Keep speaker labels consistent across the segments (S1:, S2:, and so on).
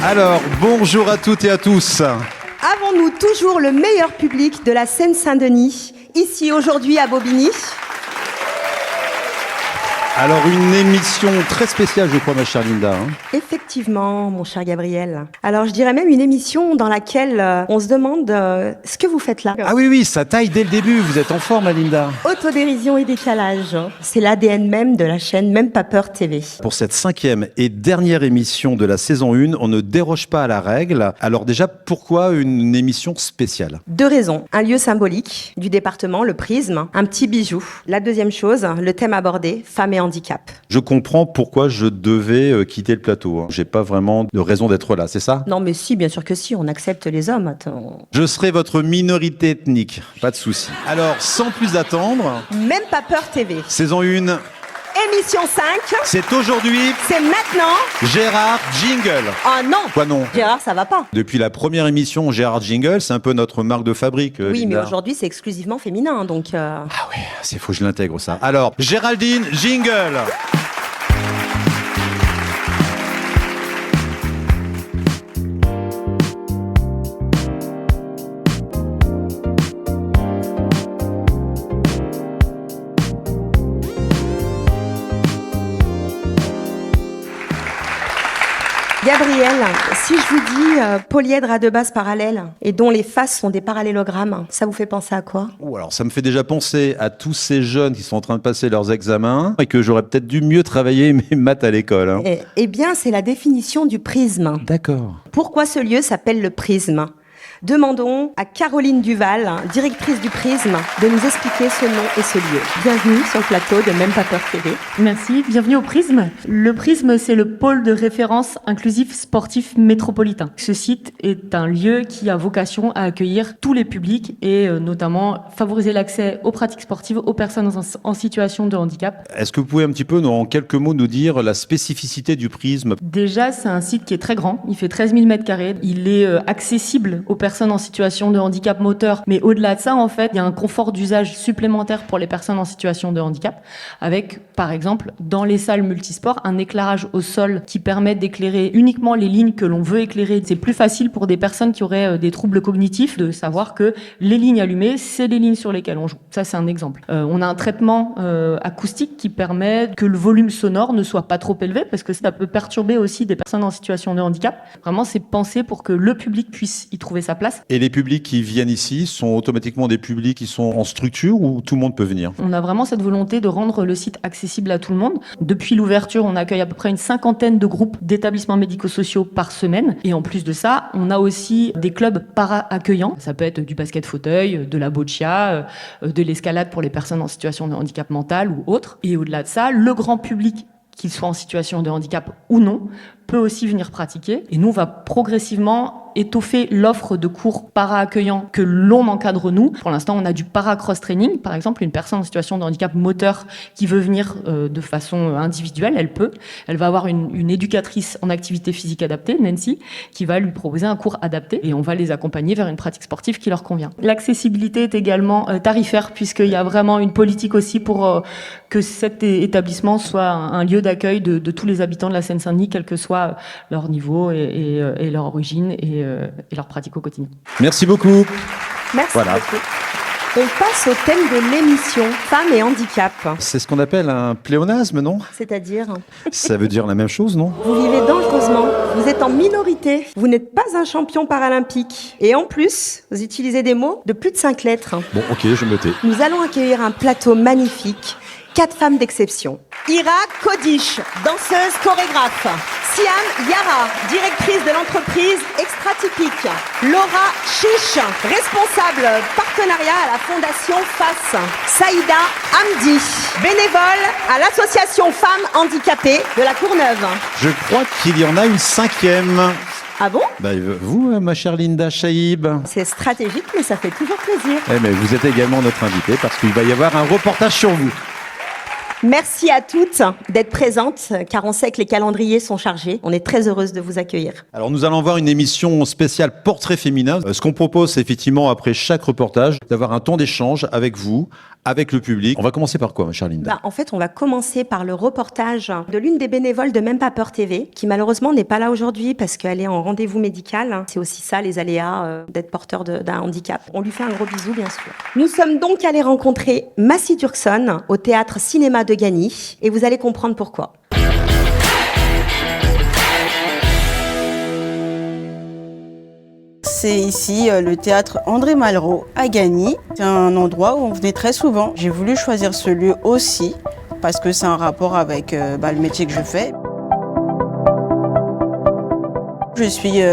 S1: Alors, bonjour à toutes et à tous.
S2: Avons-nous toujours le meilleur public de la Seine-Saint-Denis, ici aujourd'hui à Bobigny?
S1: Alors, une émission très spéciale, je crois, ma chère Linda.
S2: Effectivement, mon cher Gabriel. Alors, je dirais même une émission dans laquelle on se demande ce que vous faites là.
S1: Ah oui, ça taille dès le début. Vous êtes en forme, Linda.
S2: Autodérision et décalage. C'est l'ADN même de la chaîne Même Pas Peur TV.
S1: Pour cette 5e et dernière émission de la saison 1, on ne déroge pas à la règle. Alors déjà, pourquoi une émission spéciale?
S2: 2 raisons. Un lieu symbolique du département, le Prisme, un petit bijou. La deuxième chose, le thème abordé, femmes et handicap.
S1: Je comprends pourquoi je devais quitter le plateau. J'ai pas vraiment de raison d'être là, c'est ça?
S2: Non mais si, bien sûr que si, on accepte les hommes. Attends.
S1: Je serai votre minorité ethnique, pas de souci. Alors, sans plus attendre,
S2: Même Pas Peur TV.
S1: saison 1,
S2: Émission 5.
S1: c'est aujourd'hui
S2: C'est maintenant.
S1: Gérard Jingle.
S2: Oh non.
S1: Quoi non?
S2: Gérard, ça va pas.
S1: Depuis la première émission, Gérard Jingle, c'est un peu notre marque de fabrique.
S2: Oui,
S1: Linda.
S2: mais aujourd'hui, c'est exclusivement féminin, donc...
S1: Ah oui, c'est faut que je l'intègre ça. Alors, Géraldine Jingle.
S2: Gabriel, si je vous dis polyèdre à 2 bases parallèles et dont les faces sont des parallélogrammes, ça vous fait penser à quoi?
S1: Alors, ça me fait déjà penser à tous ces jeunes qui sont en train de passer leurs examens et que j'aurais peut-être dû mieux travailler mes maths à l'école.
S2: Eh bien, c'est la définition du prisme.
S1: D'accord.
S2: Pourquoi ce lieu s'appelle le prisme? Demandons à Caroline Duval, directrice du Prisme, de nous expliquer ce nom et ce lieu. Bienvenue sur le plateau de Même Pas Peur TV.
S3: Merci, bienvenue au Prisme. Le Prisme, c'est le pôle de référence inclusif sportif métropolitain. Ce site est un lieu qui a vocation à accueillir tous les publics et notamment favoriser l'accès aux pratiques sportives aux personnes en situation de handicap.
S1: Est-ce que vous pouvez un petit peu, en quelques mots, nous dire la spécificité du Prisme?
S3: Déjà, c'est un site qui est très grand. Il fait 13 000 m². Il est accessible aux personnes en situation de handicap moteur. Mais au-delà de ça, en fait, il y a un confort d'usage supplémentaire pour les personnes en situation de handicap avec, par exemple, dans les salles multisports, un éclairage au sol qui permet d'éclairer uniquement les lignes que l'on veut éclairer. C'est plus facile pour des personnes qui auraient des troubles cognitifs de savoir que les lignes allumées, c'est les lignes sur lesquelles on joue. Ça, c'est un exemple. On a un traitement acoustique qui permet que le volume sonore ne soit pas trop élevé parce que ça peut perturber aussi des personnes en situation de handicap. Vraiment, c'est pensé pour que le public puisse y trouver sa place.
S1: Et les publics qui viennent ici sont automatiquement des publics qui sont en structure ou tout le monde peut venir?
S3: On a vraiment cette volonté de rendre le site accessible à tout le monde. Depuis l'ouverture, on accueille à peu près une 50aine de groupes d'établissements médico-sociaux par semaine. Et en plus de ça, on a aussi des clubs para-accueillants. Ça peut être du basket fauteuil, de la boccia, de l'escalade pour les personnes en situation de handicap mental ou autre. Et au-delà de ça, le grand public, qu'il soit en situation de handicap ou non, peut aussi venir pratiquer. Et nous, on va progressivement étoffer l'offre de cours para-accueillants que l'on encadre nous. Pour l'instant, on a du para-cross-training. Par exemple, une personne en situation de handicap moteur qui veut venir de façon individuelle, elle peut. Elle va avoir une éducatrice en activité physique adaptée, Nancy, qui va lui proposer un cours adapté et on va les accompagner vers une pratique sportive qui leur convient. L'accessibilité est également tarifaire puisqu'il y a vraiment une politique aussi pour que cet établissement soit un lieu d'accueil de tous les habitants de la Seine-Saint-Denis, quel que soit leur niveau et leur origine et leur pratique au quotidien.
S1: Merci beaucoup.
S2: Merci
S1: Voilà.
S2: beaucoup. On passe au thème de l'émission, femmes et handicap.
S1: C'est ce qu'on appelle un pléonasme, non?
S2: C'est-à-dire,
S1: Ça veut dire la même chose, non?
S2: vous vivez dangereusement, vous êtes en minorité, vous n'êtes pas un champion paralympique. Et en plus, vous utilisez des mots de plus de 5 lettres.
S1: Bon, ok, je me tais.
S2: Nous allons accueillir un plateau magnifique, 4 femmes d'exception. Ira Kodish, danseuse chorégraphe. Siam Yara, directrice de l'entreprise Extratypique. Laura Chiche, responsable partenariat à la Fondation FACE. Saïda Hamdi, bénévole à l'association Femmes Handicapées de la Courneuve.
S1: Je crois qu'il y en a une 5e.
S2: Ah bon?
S1: Vous, ma chère Linda Chaïb.
S2: C'est stratégique, mais ça fait toujours plaisir.
S1: Mais vous êtes également notre invitée parce qu'il va y avoir un reportage sur vous.
S2: Merci à toutes d'être présentes, car on sait que les calendriers sont chargés. On est très heureuse de vous accueillir.
S1: Alors nous allons voir une émission spéciale portrait féminin. Ce qu'on propose, c'est effectivement, après chaque reportage, d'avoir un temps d'échange avec vous, avec le public. On va commencer par quoi, Charline?
S2: En fait, on va commencer par le reportage de l'une des bénévoles de Même pas peur TV, qui malheureusement n'est pas là aujourd'hui parce qu'elle est en rendez-vous médical. C'est aussi ça, les aléas d'être porteur d'un handicap. On lui fait un gros bisou, bien sûr. Nous sommes donc allés rencontrer Massy Turkson au Théâtre Cinéma de Gagny et vous allez comprendre pourquoi.
S4: C'est ici le théâtre André Malraux à Gagny. C'est un endroit où on venait très souvent. J'ai voulu choisir ce lieu aussi parce que c'est un rapport avec le métier que je fais. Je suis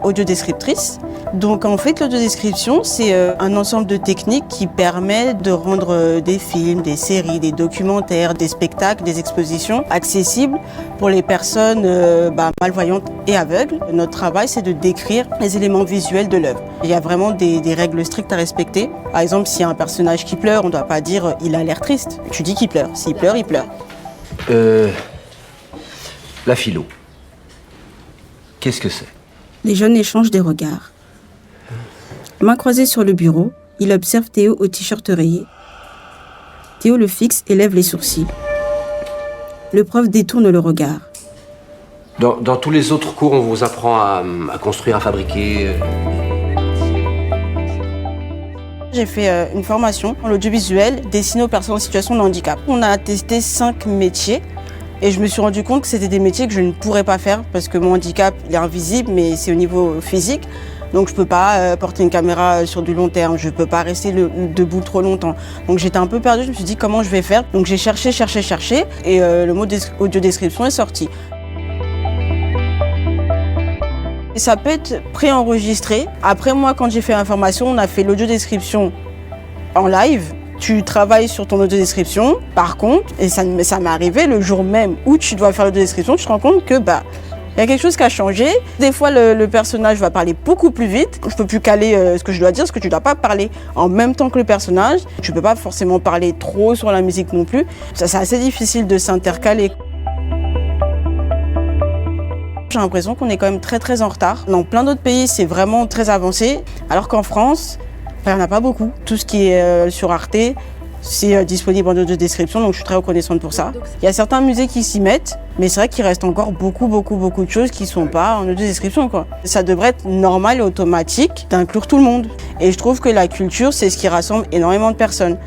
S4: audiodescriptrice. Donc en fait, l'audiodescription, c'est un ensemble de techniques qui permet de rendre des films, des séries, des documentaires, des spectacles, des expositions accessibles pour les personnes malvoyantes et aveugles. Notre travail, c'est de décrire les éléments visuels de l'œuvre. Il y a vraiment des règles strictes à respecter. Par exemple, s'il y a un personnage qui pleure, on ne doit pas dire « il a l'air triste ». Tu dis qu'il pleure. S'il pleure, il pleure.
S5: La philo. Qu'est-ce que c'est?
S4: Les jeunes échangent des regards. Main croisée sur le bureau, il observe Théo au t-shirt rayé. Théo le fixe et lève les sourcils. Le prof détourne le regard.
S5: Dans tous les autres cours, on vous apprend à construire, à fabriquer.
S4: J'ai fait une formation en audiovisuel destinée aux personnes en situation de handicap. On a testé 5 métiers. Et je me suis rendu compte que c'était des métiers que je ne pourrais pas faire parce que mon handicap, il est invisible, mais c'est au niveau physique. Donc je ne peux pas porter une caméra sur du long terme, je ne peux pas rester debout trop longtemps. Donc j'étais un peu perdue, je me suis dit comment je vais faire. Donc j'ai cherché et le mot audiodescription est sorti. Et ça peut être préenregistré. Après moi, quand j'ai fait ma formation, on a fait l'audiodescription en live. Tu travailles sur ton audiodescription. Par contre, et ça m'est arrivé le jour même où tu dois faire l'audiodescription, tu te rends compte que il y a quelque chose qui a changé. Des fois, le personnage va parler beaucoup plus vite. Je peux plus caler ce que je dois dire, parce que tu ne dois pas parler en même temps que le personnage. Tu ne peux pas forcément parler trop sur la musique non plus. C'est assez difficile de s'intercaler. J'ai l'impression qu'on est quand même très très en retard. Dans plein d'autres pays, c'est vraiment très avancé, alors qu'en France, il n'y en a pas beaucoup. Tout ce qui est sur Arte, c'est disponible en audiodescription, donc je suis très reconnaissante pour ça. Il y a certains musées qui s'y mettent, mais c'est vrai qu'il reste encore beaucoup de choses qui ne sont pas en audiodescription, quoi. Ça devrait être normal et automatique d'inclure tout le monde. Et je trouve que la culture, c'est ce qui rassemble énormément de personnes.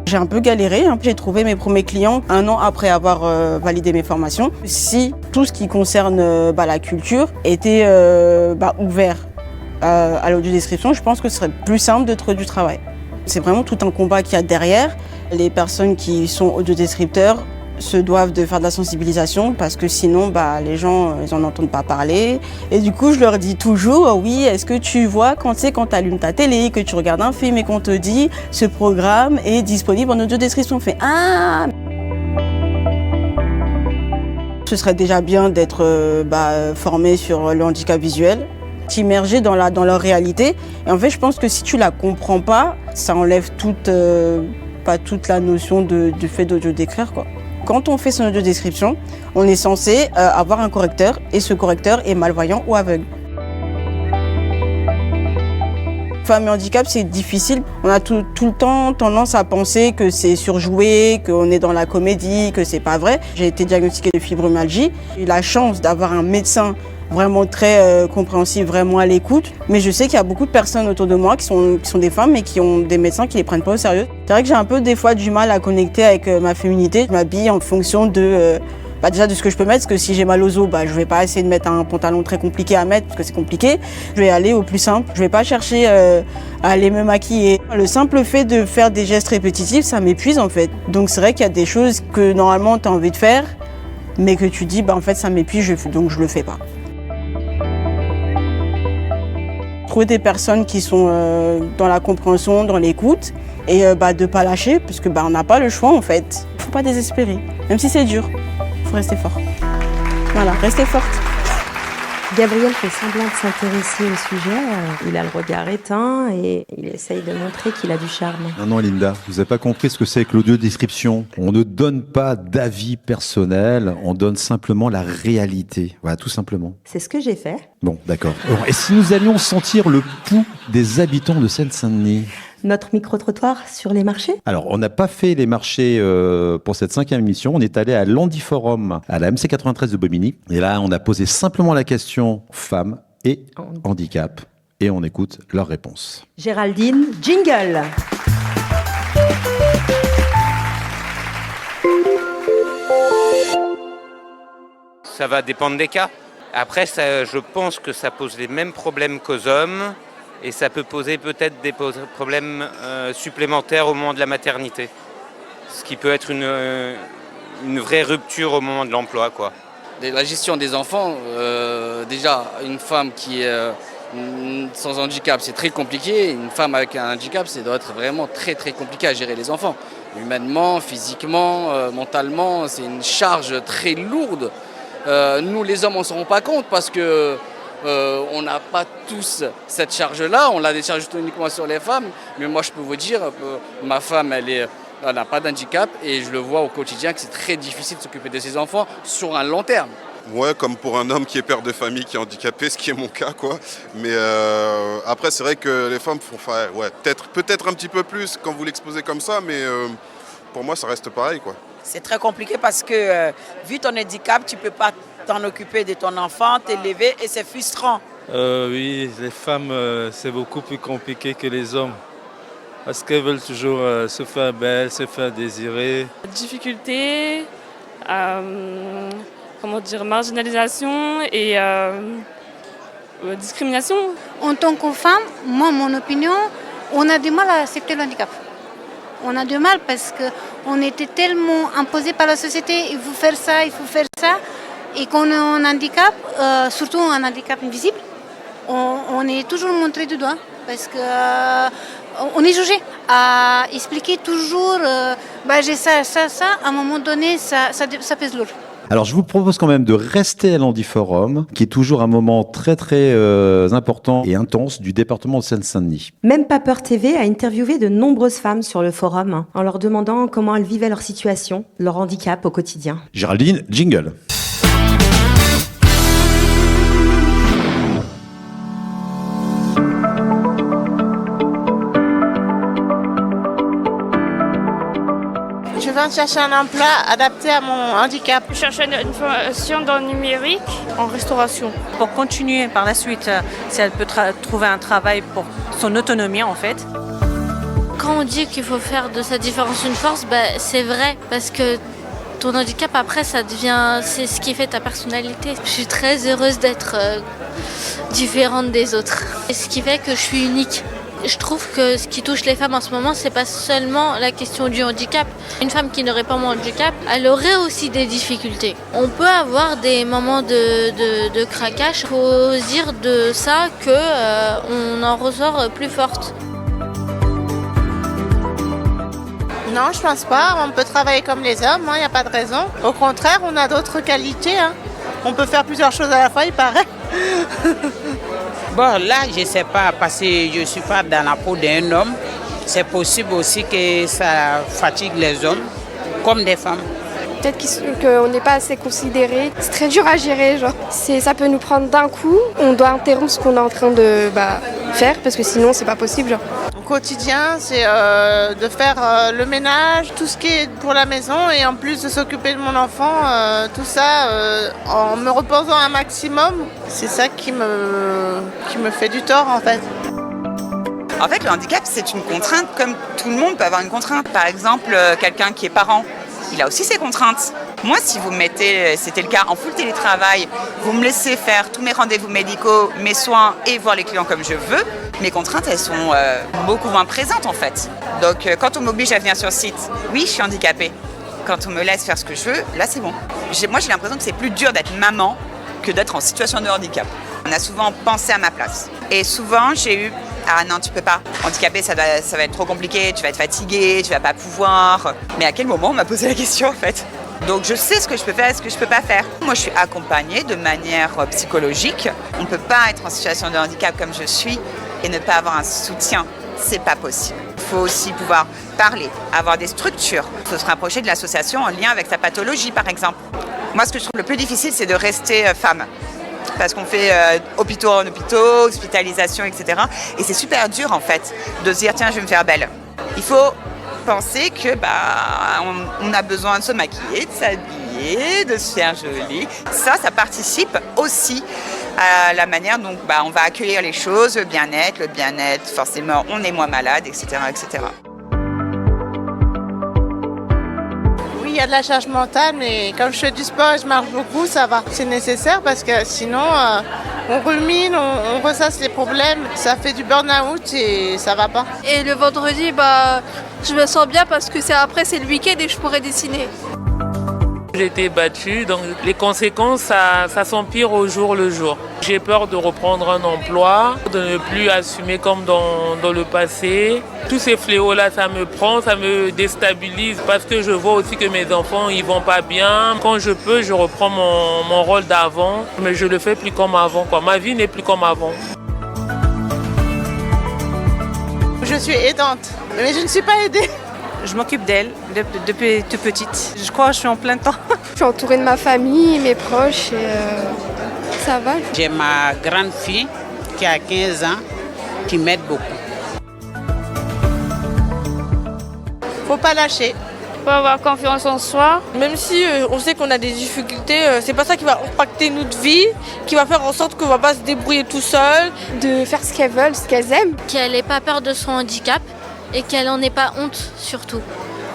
S4: J'ai un peu galéré, j'ai trouvé mes premiers clients 1 an après avoir validé mes formations. Si tout ce qui concerne la culture était ouvert à l'audiodescription, je pense que ce serait plus simple de trouver du travail. C'est vraiment tout un combat qu'il y a derrière. Les personnes qui sont audiodescripteurs se doivent de faire de la sensibilisation parce que sinon les gens ils en entendent pas parler. Et du coup je leur dis toujours oui, est-ce que tu vois quand tu allumes ta télé, que tu regardes un film et qu'on te dit ce programme est disponible en audiodescription, on fait ah. Ce serait déjà bien d'être formé sur le handicap visuel, t'immerger dans leur réalité. Et en fait, je pense que si tu la comprends pas, ça enlève toute la notion du fait d'audio-décrire, quoi. Quand on fait son audio-description, on est censé avoir un correcteur et ce correcteur est malvoyant ou aveugle. Femme et handicap, c'est difficile. On a tout le temps tendance à penser que c'est surjoué, qu'on est dans la comédie, que c'est pas vrai. J'ai été diagnostiquée de fibromyalgie. J'ai eu la chance d'avoir un médecin vraiment très compréhensif, vraiment à l'écoute. Mais je sais qu'il y a beaucoup de personnes autour de moi qui sont des femmes mais qui ont des médecins qui les prennent pas au sérieux. C'est vrai que j'ai un peu des fois du mal à connecter avec ma féminité. Je m'habille en fonction de déjà de ce que je peux mettre, parce que si j'ai mal aux os, je vais pas essayer de mettre un pantalon très compliqué à mettre parce que c'est compliqué. Je vais aller au plus simple. Je vais pas chercher à aller me maquiller. Le simple fait de faire des gestes répétitifs, ça m'épuise en fait. Donc c'est vrai qu'il y a des choses que normalement tu as envie de faire, mais que tu dis en fait ça m'épuise, donc je le fais pas. Trouver des personnes qui sont dans la compréhension, dans l'écoute et de pas lâcher parce que on n'a pas le choix en fait. Faut pas désespérer, même si c'est dur. Faut rester fort. Voilà, restez forte.
S2: Gabriel fait semblant de s'intéresser au sujet. Il a le regard éteint et il essaye de montrer qu'il a du charme.
S1: Non, Linda, vous n'avez pas compris ce que c'est que l'audio-description. On ne donne pas d'avis personnel, on donne simplement la réalité. Voilà, tout simplement.
S2: C'est ce que j'ai fait.
S1: Bon, d'accord. Bon, et si nous allions sentir le pouls des habitants de Seine-Saint-Denis ?
S2: Notre micro-trottoir sur les marchés.
S1: Alors, on n'a pas fait les marchés pour cette 5e émission. On est allé à l'Handiforum, à la MC93 de Bobigny. Et là, on a posé simplement la question femmes et handicap. Et on écoute leurs réponses.
S2: Géraldine, jingle.
S6: Ça va dépendre des cas. Après, je pense que ça pose les mêmes problèmes qu'aux hommes. Et ça peut poser peut-être des problèmes supplémentaires au moment de la maternité. Ce qui peut être une vraie rupture au moment de l'emploi, quoi.
S7: La gestion des enfants, déjà, une femme qui est sans handicap, c'est très compliqué. Une femme avec un handicap, ça doit être vraiment très très compliqué à gérer les enfants. Humainement, physiquement, mentalement, c'est une charge très lourde. Nous, les hommes, on ne s'en rend pas compte parce que on n'a pas tous cette charge-là, on l'a déchargé uniquement sur les femmes. Mais moi, je peux vous dire, ma femme, elle n'a pas d'handicap et je le vois au quotidien que c'est très difficile de s'occuper de ses enfants sur un long terme.
S8: Ouais, comme pour un homme qui est père de famille, qui est handicapé, ce qui est mon cas, quoi. Mais après, c'est vrai que les femmes font, peut-être un petit peu plus quand vous l'exposez comme ça, mais pour moi, ça reste pareil, quoi.
S9: C'est très compliqué parce que, vu ton handicap, tu ne peux pas t'en occuper de ton enfant, t'élever, et c'est frustrant.
S10: Oui, les femmes, c'est beaucoup plus compliqué que les hommes. Parce qu'elles veulent toujours se faire belles, se faire désirer.
S11: Difficultés, marginalisation et discrimination.
S12: En tant que femme, moi, mon opinion, on a du mal à accepter le handicap. On a du mal parce qu'on était tellement imposé par la société, il faut faire ça, il faut faire ça. Et qu'on a un handicap, surtout un handicap invisible, on est toujours montré du doigt parce qu'on est jugé à expliquer toujours j'ai ça, à un moment donné, ça pèse lourd.
S1: Alors, je vous propose quand même de rester à l'Handiforum, qui est toujours un moment très très important et intense du département de Seine-Saint-Denis.
S2: Même Pas Peur TV a interviewé de nombreuses femmes sur le forum en leur demandant comment elles vivaient leur situation, leur handicap au quotidien.
S1: Géraldine, jingle.
S13: Je viens chercher un emploi adapté à mon handicap.
S11: Je cherche une formation dans le numérique en restauration.
S14: Pour continuer par la suite, si elle peut trouver un travail pour son autonomie en fait.
S15: Quand on dit qu'il faut faire de sa différence une force, c'est vrai parce que ton handicap après c'est ce qui fait ta personnalité. Je suis très heureuse d'être différente des autres. C'est ce qui fait que je suis unique. Je trouve que ce qui touche les femmes en ce moment, c'est pas seulement la question du handicap. Une femme qui n'aurait pas mon handicap, elle aurait aussi des difficultés. On peut avoir des moments de craquage. Il faut se dire de ça qu'on en ressort plus forte.
S13: Non, je pense pas. On peut travailler comme les hommes, il n'y a pas de raison. Au contraire, on a d'autres qualités. On peut faire plusieurs choses à la fois, il paraît.
S9: Bon, là, je ne sais pas, parce que je ne suis pas dans la peau d'un homme. C'est possible aussi que ça fatigue les hommes, comme des femmes.
S11: Peut-être qu'on n'est pas assez considéré. C'est très dur à gérer, ça peut nous prendre d'un coup. On doit interrompre ce qu'on est en train de faire, parce que sinon, c'est pas possible.
S13: Au quotidien, c'est de faire le ménage, tout ce qui est pour la maison, et en plus de s'occuper de mon enfant, tout ça en me reposant un maximum. C'est ça qui me fait du tort en fait.
S16: En fait, le handicap, c'est une contrainte comme tout le monde peut avoir une contrainte. Par exemple, quelqu'un qui est parent, il a aussi ses contraintes. Moi, si vous me mettez, c'était le cas, en full télétravail, vous me laissez faire tous mes rendez-vous médicaux, mes soins et voir les clients comme je veux, mes contraintes, elles sont beaucoup moins présentes en fait. Donc, quand on m'oblige à venir sur site, oui, je suis handicapée. Quand on me laisse faire ce que je veux, là, c'est bon. Moi, j'ai l'impression que c'est plus dur d'être maman que d'être en situation de handicap. On a souvent pensé à ma place. Et souvent, j'ai eu « Ah non, tu peux pas. Handicapé, ça va être trop compliqué, tu vas être fatigué, tu vas pas pouvoir. » Mais à quel moment on m'a posé la question en fait ? Donc je sais ce que je peux faire et ce que je ne peux pas faire. Moi, je suis accompagnée de manière psychologique. On ne peut pas être en situation de handicap comme je suis et ne pas avoir un soutien. C'est pas possible. Il faut aussi pouvoir parler, avoir des structures. Il faut se rapprocher de l'association en lien avec sa pathologie, par exemple. Moi, ce que je trouve le plus difficile, c'est de rester femme. Parce qu'on fait hôpitaux en hôpitaux, hospitalisation, etc. Et c'est super dur, en fait, de se dire, tiens, je vais me faire belle. Il faut penser que on a besoin de se maquiller, de s'habiller, de se faire jolie. Ça participe aussi à la manière dont on va accueillir les choses, le bien-être, forcément, on est moins malade, etc., etc.
S13: Oui, il y a de la charge mentale, mais comme je fais du sport et je marche beaucoup, ça va. C'est nécessaire parce que sinon, on rumine, on ressasse les problèmes, ça fait du burn-out et ça va pas.
S17: Et le vendredi, je me sens bien parce que c'est le week-end et je pourrais dessiner.
S18: J'ai été battue, donc les conséquences, ça s'empire au jour le jour. J'ai peur de reprendre un emploi, de ne plus assumer comme dans le passé. Tous ces fléaux-là, ça me prend, ça me déstabilise parce que je vois aussi que mes enfants, ils vont pas bien. Quand je peux, je reprends mon rôle d'avant, mais je le fais plus comme avant, quoi. Ma vie n'est plus comme avant.
S13: Je suis aidante, mais je ne suis pas aidée.
S14: Je m'occupe d'elle depuis toute petite. Je crois que je suis en plein temps.
S11: Je suis entourée de ma famille, mes proches et ça va.
S9: J'ai ma grande fille qui a 15 ans qui m'aide beaucoup.
S13: Faut pas lâcher.
S17: Faut avoir confiance en soi. Même si on sait qu'on a des difficultés, c'est pas ça qui va impacter notre vie, qui va faire en sorte qu'on va pas se débrouiller tout seul.
S11: De faire ce qu'elles veulent, ce qu'elles aiment.
S15: Qu'elle n'ait pas peur de son handicap et qu'elle n'en ait pas honte surtout.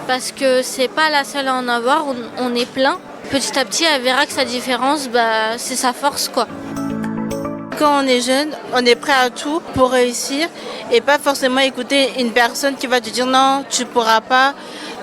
S15: Parce que c'est pas la seule à en avoir, on est plein. Petit à petit, elle verra que sa différence, c'est sa force, quoi.
S13: Quand on est jeune, on est prêt à tout pour réussir et pas forcément écouter une personne qui va te dire non, tu pourras pas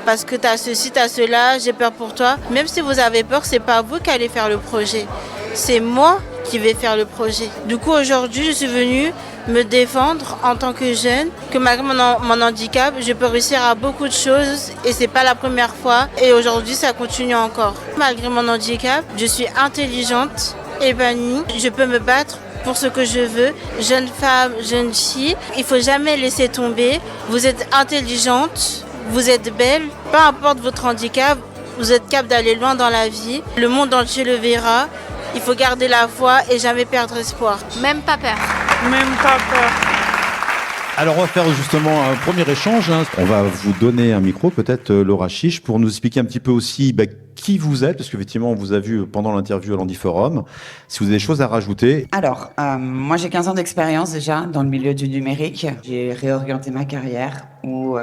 S13: parce que tu as ceci, tu as cela, j'ai peur pour toi. Même si vous avez peur, c'est pas vous qui allez faire le projet. C'est moi qui vais faire le projet. Du coup, aujourd'hui, je suis venue me défendre en tant que jeune, que malgré mon handicap, je peux réussir à beaucoup de choses et c'est pas la première fois et aujourd'hui ça continue encore. Malgré mon handicap, je suis intelligente, épanouie, je peux me battre pour ce que je veux, jeune femme, jeune fille, il faut jamais laisser tomber. Vous êtes intelligente, vous êtes belle, peu importe votre handicap, vous êtes capable d'aller loin dans la vie, le monde entier le verra. Il faut garder la foi et jamais perdre espoir.
S15: Même pas peur.
S13: Même pas peur.
S1: Alors on va faire justement un premier échange. On va vous donner un micro, peut-être Laura Chiche, pour nous expliquer un petit peu aussi qui vous êtes, parce qu'effectivement on vous a vu pendant l'interview à l'Handiforum. Si vous avez des choses à rajouter.
S16: Alors, moi j'ai 15 ans d'expérience déjà dans le milieu du numérique. J'ai réorienté ma carrière où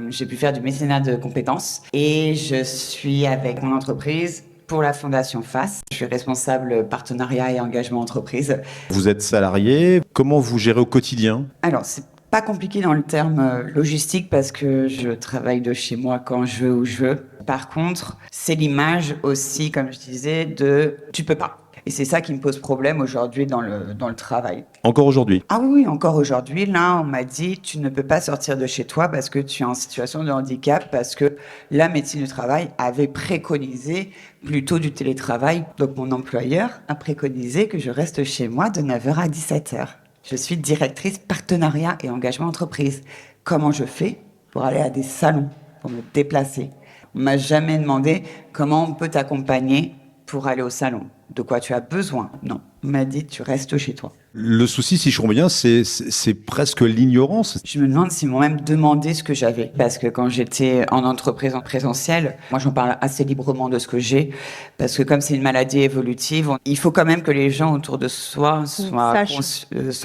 S16: j'ai pu faire du mécénat de compétences et je suis avec mon entreprise pour la Fondation FACE. Je suis responsable partenariat et engagement entreprise.
S1: Vous êtes salarié, comment vous gérez au quotidien?
S16: Alors, c'est pas compliqué dans le terme logistique parce que je travaille de chez moi quand je veux, où je veux. Par contre, c'est l'image aussi, comme je disais, de « tu peux pas ». Et c'est ça qui me pose problème aujourd'hui dans le travail.
S1: Encore aujourd'hui?
S16: Ah oui, encore aujourd'hui. Là, on m'a dit « tu ne peux pas sortir de chez toi parce que tu es en situation de handicap » parce que la médecine du travail avait préconisé plutôt du télétravail. Donc mon employeur a préconisé que je reste chez moi de 9h à 17h. Je suis directrice partenariat et engagement entreprise. Comment je fais pour aller à des salons, pour me déplacer? On m'a jamais demandé comment on peut t'accompagner pour aller au salon. De quoi tu as besoin? Non. On m'a dit tu restes chez toi.
S1: Le souci, si je comprends bien, c'est presque l'ignorance.
S16: Je me demande s'ils m'ont même demandé ce que j'avais. Parce que quand j'étais en entreprise en présentiel, moi j'en parle assez librement de ce que j'ai. Parce que comme c'est une maladie évolutive, il faut quand même que les gens autour de soi soient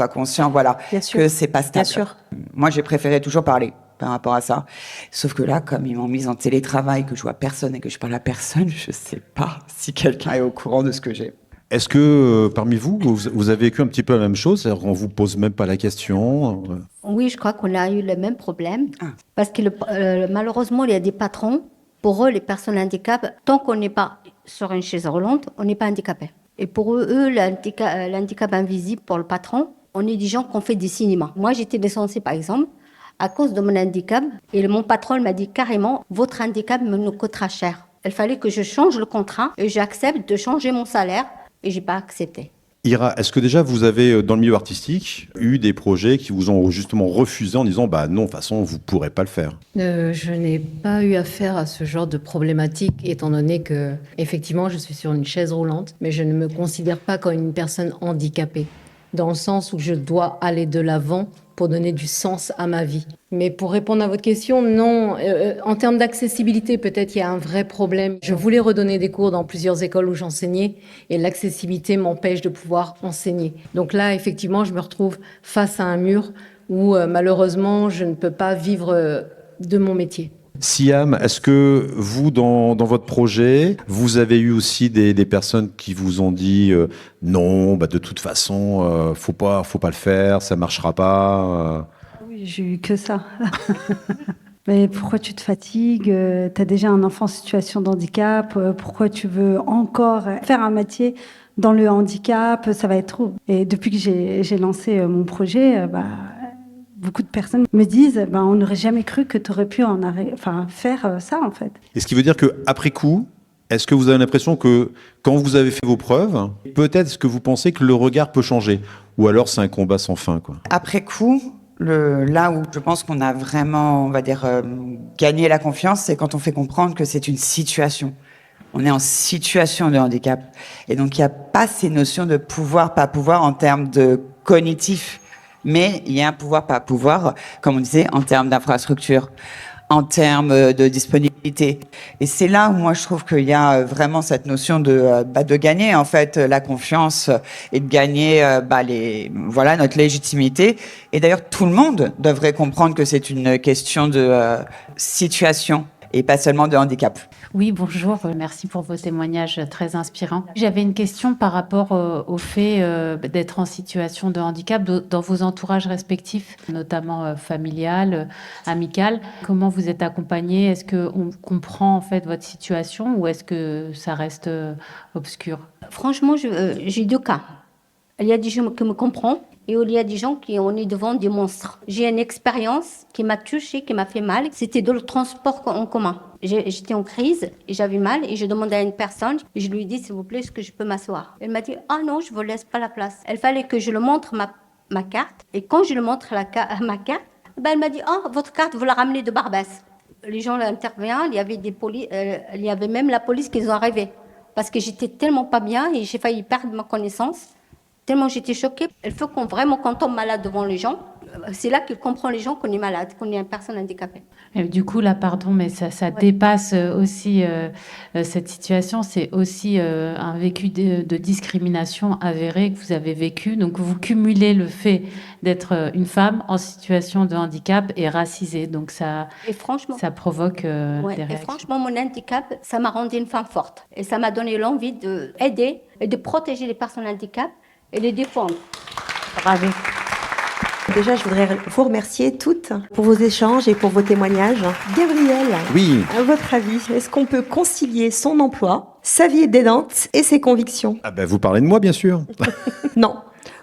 S16: conscients que c'est pas stable. Bien sûr. Moi j'ai préféré toujours parler par rapport à ça. Sauf que là, comme ils m'ont mise en télétravail, que je vois personne et que je parle à personne, je sais pas si quelqu'un est au courant de ce que j'ai.
S1: Est-ce que parmi vous, vous avez vécu un petit peu la même chose? On vous pose même pas la question?
S19: Oui, je crois qu'on a eu le même problème. Parce que malheureusement, il y a des patrons, pour eux, les personnes handicapées, tant qu'on n'est pas sur une chaise roulante, on n'est pas handicapé. Et pour eux, l'handicap invisible pour le patron, on est des gens qui ont fait des cinémas. Moi, j'étais licenciée, par exemple, à cause de mon handicap. Et mon patron m'a dit carrément, votre handicap me nous coûtera cher. Il fallait que je change le contrat et j'accepte de changer mon salaire et j'ai pas accepté.
S1: Ira, est-ce que déjà vous avez, dans le milieu artistique, eu des projets qui vous ont justement refusé en disant bah non, de toute façon, vous ne pourrez pas le faire?
S20: Je n'ai pas eu affaire à ce genre de problématique, étant donné que, effectivement, je suis sur une chaise roulante, mais je ne me considère pas comme une personne handicapée, dans le sens où je dois aller de l'avant pour donner du sens à ma vie. Mais pour répondre à votre question, non. En termes d'accessibilité, peut-être il y a un vrai problème. Je voulais redonner des cours dans plusieurs écoles où j'enseignais et l'accessibilité m'empêche de pouvoir enseigner. Donc là, effectivement, je me retrouve face à un mur où malheureusement, je ne peux pas vivre de mon métier.
S1: Siam, est-ce que vous, dans votre projet, vous avez eu aussi des personnes qui vous ont dit non, bah de toute façon, faut pas le faire, ça marchera pas
S21: Oui, j'ai eu que ça. Mais pourquoi tu te fatigues? T'as déjà un enfant en situation de handicap. Pourquoi tu veux encore faire un métier dans le handicap? Ça va être trop. Et depuis que j'ai lancé mon projet, beaucoup de personnes me disent on n'aurait jamais cru que tu aurais pu faire ça, en fait.
S1: Et ce qui veut dire qu'après coup, est-ce que vous avez l'impression que quand vous avez fait vos preuves, peut-être est-ce que vous pensez que le regard peut changer? Ou alors c'est un combat sans fin, quoi?
S16: Après coup, là où je pense qu'on a vraiment, on va dire, gagné la confiance, c'est quand on fait comprendre que c'est une situation. On est en situation de handicap. Et donc, il n'y a pas ces notions de pouvoir, pas pouvoir en termes de cognitif. Mais il y a un pouvoir, pas pouvoir, comme on disait, en termes d'infrastructure, en termes de disponibilité. Et c'est là où moi je trouve qu'il y a vraiment cette notion de gagner en fait la confiance et de gagner notre légitimité. Et d'ailleurs tout le monde devrait comprendre que c'est une question de situation et pas seulement de handicap.
S22: Oui, bonjour. Merci pour vos témoignages très inspirants. J'avais une question par rapport au fait d'être en situation de handicap dans vos entourages respectifs, notamment familial, amical. Comment vous êtes accompagnés? Est-ce qu'on comprend en fait votre situation ou est-ce que ça reste obscur?
S19: Franchement, j'ai deux cas. Il y a des gens qui me comprennent et il y a des gens qui on est devant des monstres. J'ai une expérience qui m'a touchée, qui m'a fait mal. C'était dans le transport en commun. J'étais en crise et j'avais mal et je demandais à une personne et je lui ai dit s'il vous plaît, est-ce que je peux m'asseoir? Elle m'a dit ah non, je vous laisse pas la place. Il fallait que je lui montre ma carte et quand je lui montre ma carte, elle m'a dit ah votre carte vous la ramenez de Barbès. Les gens interviennent, il y avait il y avait même la police qui sont arrivés parce que j'étais tellement pas bien et j'ai failli perdre ma connaissance. Tellement j'étais choquée. Il faut qu'on tombe malade devant les gens. C'est là qu'il comprend les gens qu'on est malade, qu'on est une personne handicapée.
S22: Et du coup, là, pardon, mais ça dépasse aussi cette situation. C'est aussi un vécu de discrimination avéré que vous avez vécu. Donc, vous cumulez le fait d'être une femme en situation de handicap et racisée. Donc, ça provoque des réactions.
S19: Et franchement, mon handicap, ça m'a rendu une femme forte. Et ça m'a donné l'envie d'aider et de protéger les personnes handicapées et les défendre.
S22: Bravo.
S2: Déjà, je voudrais vous remercier toutes pour vos échanges et pour vos témoignages. Gabriel,
S1: oui.
S2: À votre avis, est-ce qu'on peut concilier son emploi, sa vie d'aidante et ses convictions?
S1: Vous parlez de moi, bien sûr.
S2: Non.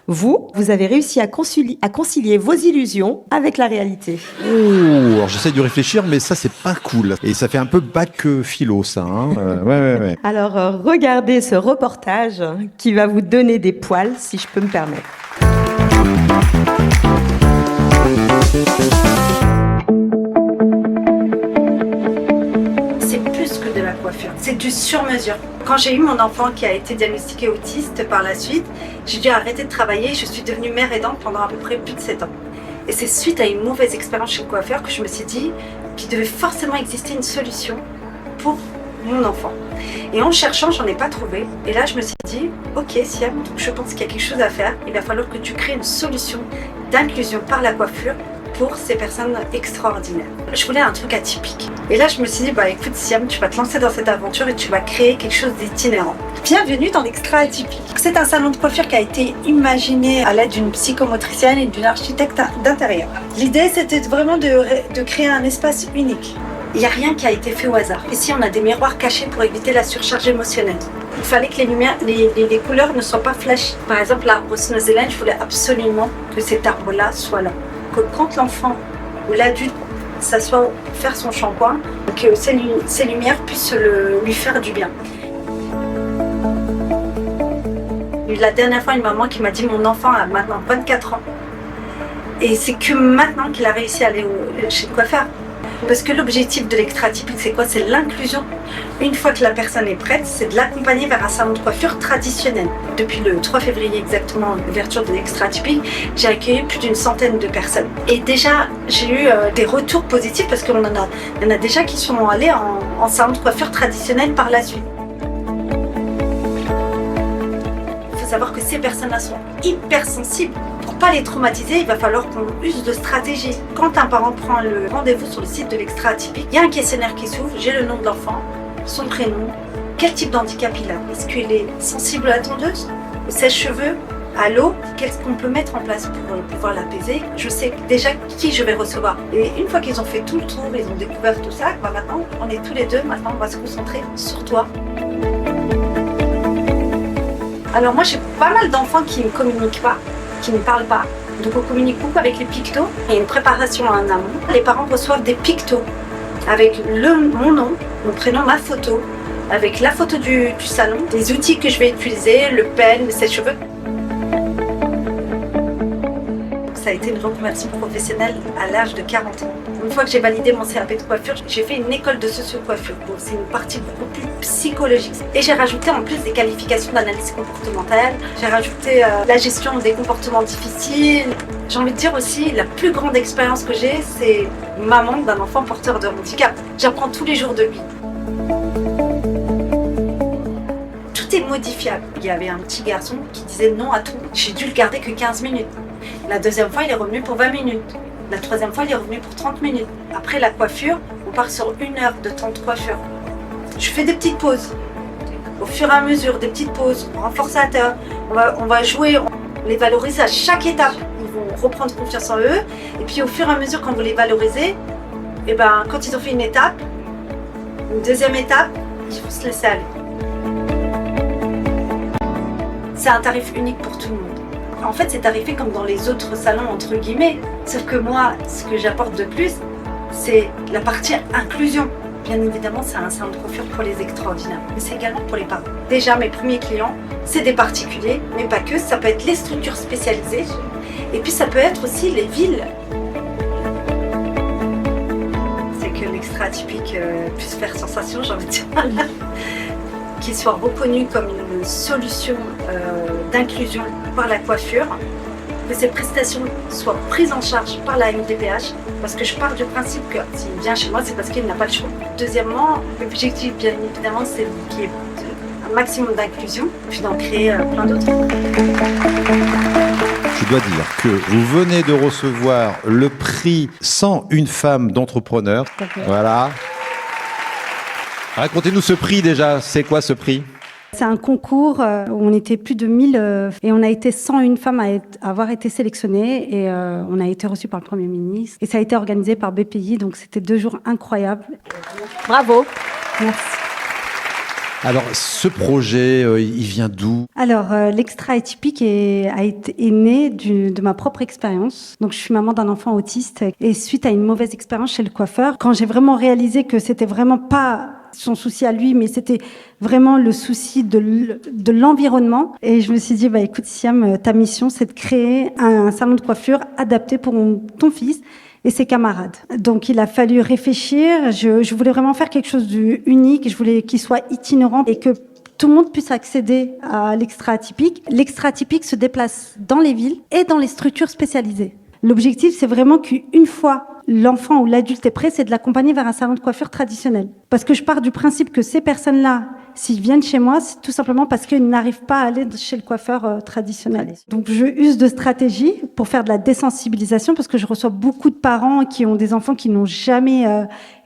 S2: Vous avez réussi à concilier vos illusions avec la réalité.
S1: Alors j'essaie de réfléchir, mais ça, c'est pas cool. Et ça fait un peu bac philo, ça. Hein. Ouais.
S2: Alors, regardez ce reportage qui va vous donner des poils, si je peux me permettre.
S21: C'est plus que de la coiffure, c'est du sur-mesure. Quand j'ai eu mon enfant qui a été diagnostiqué autiste par la suite, j'ai dû arrêter de travailler et je suis devenue mère aidante pendant à peu près plus de 7 ans. Et c'est suite à une mauvaise expérience chez le coiffeur que je me suis dit qu'il devait forcément exister une solution pour mon enfant. Et en cherchant, j'en ai pas trouvé. Et là, je me suis dit, ok Siam, donc je pense qu'il y a quelque chose à faire. Il va falloir que tu crées une solution d'inclusion par la coiffure pour ces personnes extraordinaires. Je voulais un truc atypique. Et là, je me suis dit, écoute Siam, tu vas te lancer dans cette aventure et tu vas créer quelque chose d'itinérant. Bienvenue dans l'Extra Atypique. C'est un salon de coiffure qui a été imaginé à l'aide d'une psychomotricienne et d'une architecte d'intérieur. L'idée, c'était vraiment de créer un espace unique. Il n'y a rien qui a été fait au hasard. Ici, on a des miroirs cachés pour éviter la surcharge émotionnelle. Il fallait que les lumières, les couleurs ne soient pas flashy. Par exemple, l'arbre Snow-Zélène, je voulais absolument que cet arbre-là soit là. Que quand l'enfant ou l'adulte s'asseoir, faire son shampoing, que ces lumières puissent lui faire du bien. La dernière fois, une maman qui m'a dit mon enfant a maintenant 24 ans. Et c'est que maintenant qu'il a réussi à aller chez le coiffeur. Parce que l'objectif de l'extra-typique, c'est quoi? C'est l'inclusion. Une fois que la personne est prête, c'est de l'accompagner vers un salon de coiffure traditionnel. Depuis le 3 février exactement, l'ouverture de l'extra-typique, j'ai accueilli plus d'une centaine de personnes. Et déjà, j'ai eu des retours positifs parce qu'il y en a déjà qui sont allés en salon de coiffure traditionnel par la suite. Il faut savoir que ces personnes-là sont hyper sensibles. Pour pas les traumatiser, il va falloir qu'on use de stratégies. Quand un parent prend le rendez-vous sur le site de l'extra-typique, il y a un questionnaire qui s'ouvre, j'ai le nom de l'enfant, son prénom, quel type d'handicap il a. Est-ce qu'il est sensible à la tondeuse, au sèche-cheveux, à l'eau? Qu'est-ce qu'on peut mettre en place pour pouvoir l'apaiser? Je sais déjà qui je vais recevoir. Et une fois qu'ils ont fait tout le tour, ils ont découvert tout ça, maintenant on est tous les deux, maintenant on va se concentrer sur toi. Alors moi j'ai pas mal d'enfants qui ne communiquent pas, qui ne parlent pas. Donc on communique beaucoup avec les pictos. Il y a une préparation en amont. Les parents reçoivent des pictos avec mon nom, mon prénom, ma photo, avec la photo du salon, les outils que je vais utiliser, le pen, le sèche-cheveux. Ça a été une reconversion professionnelle à l'âge de 40 ans. Une fois que j'ai validé mon CAP de coiffure, j'ai fait une école de socio-coiffure. Donc c'est une partie beaucoup plus psychologique. Et j'ai rajouté en plus des qualifications d'analyse comportementale. J'ai rajouté la gestion des comportements difficiles. J'ai envie de dire aussi, la plus grande expérience que j'ai, c'est maman d'un enfant porteur de handicap. J'apprends tous les jours de lui. Tout est modifiable. Il y avait un petit garçon qui disait non à tout. J'ai dû le garder que 15 minutes. La deuxième fois, il est revenu pour 20 minutes. La troisième fois, il est revenu pour 30 minutes. Après la coiffure, on part sur 1 heure de temps de coiffure. Je fais des petites pauses. Au fur et à mesure, des petites pauses, renforçateurs. On va jouer, on les valorise à chaque étape. Ils vont reprendre confiance en eux. Et puis au fur et à mesure, quand vous les valorisez, et quand ils ont fait une étape, une deuxième étape, ils vont se laisser aller. C'est un tarif unique pour tout le monde. En fait, c'est tarifé comme dans les autres salons, entre guillemets. Sauf que moi, ce que j'apporte de plus, c'est la partie inclusion. Bien évidemment, c'est un salon de coiffure pour les extraordinaires, mais c'est également pour les parents. Déjà, mes premiers clients, c'est des particuliers, mais pas que. Ça peut être les structures spécialisées, et puis ça peut être aussi les villes. C'est que l'extra-typique puisse faire sensation, j'ai envie de dire. Qu'il soit reconnu comme une solution d'inclusion par la coiffure, que ces prestations soient prises en charge par la MDPH, parce que je pars du principe que s'il vient chez moi, c'est parce qu'il n'a pas le choix. Deuxièmement, l'objectif, bien évidemment, c'est qu'il y ait un maximum d'inclusion, puis d'en créer plein d'autres.
S1: Je dois dire que vous venez de recevoir le prix 101 femmes d'entrepreneurs. Voilà. Racontez-nous ce prix déjà, c'est quoi ce prix?
S21: C'est un concours où on était plus de 1000 et on a été 101 femmes à avoir été sélectionnées et on a été reçus par le Premier ministre. Et ça a été organisé par BPI, donc c'était 2 jours incroyables.
S2: Bravo.
S21: Merci.
S1: Alors, ce projet, il vient d'où?
S21: Alors, l'extra-atypique est né de ma propre expérience. Donc, je suis maman d'un enfant autiste et suite à une mauvaise expérience chez le coiffeur, quand j'ai vraiment réalisé que c'était vraiment pas son souci à lui, mais c'était vraiment le souci de l'environnement. Et je me suis dit, écoute, Siam, ta mission, c'est de créer un salon de coiffure adapté pour ton fils et ses camarades. Donc, il a fallu réfléchir. Je voulais vraiment faire quelque chose d'unique. Je voulais qu'il soit itinérant et que tout le monde puisse accéder à l'extra-atypique. L'extra-atypique se déplace dans les villes et dans les structures spécialisées. L'objectif, c'est vraiment qu'une fois l'enfant ou l'adulte est prêt, c'est de l'accompagner vers un salon de coiffure traditionnel. Parce que je pars du principe que ces personnes-là, s'ils viennent chez moi, c'est tout simplement parce qu'ils n'arrivent pas à aller chez le coiffeur traditionnel. Donc je use de stratégies pour faire de la désensibilisation parce que je reçois beaucoup de parents qui ont des enfants qui n'ont jamais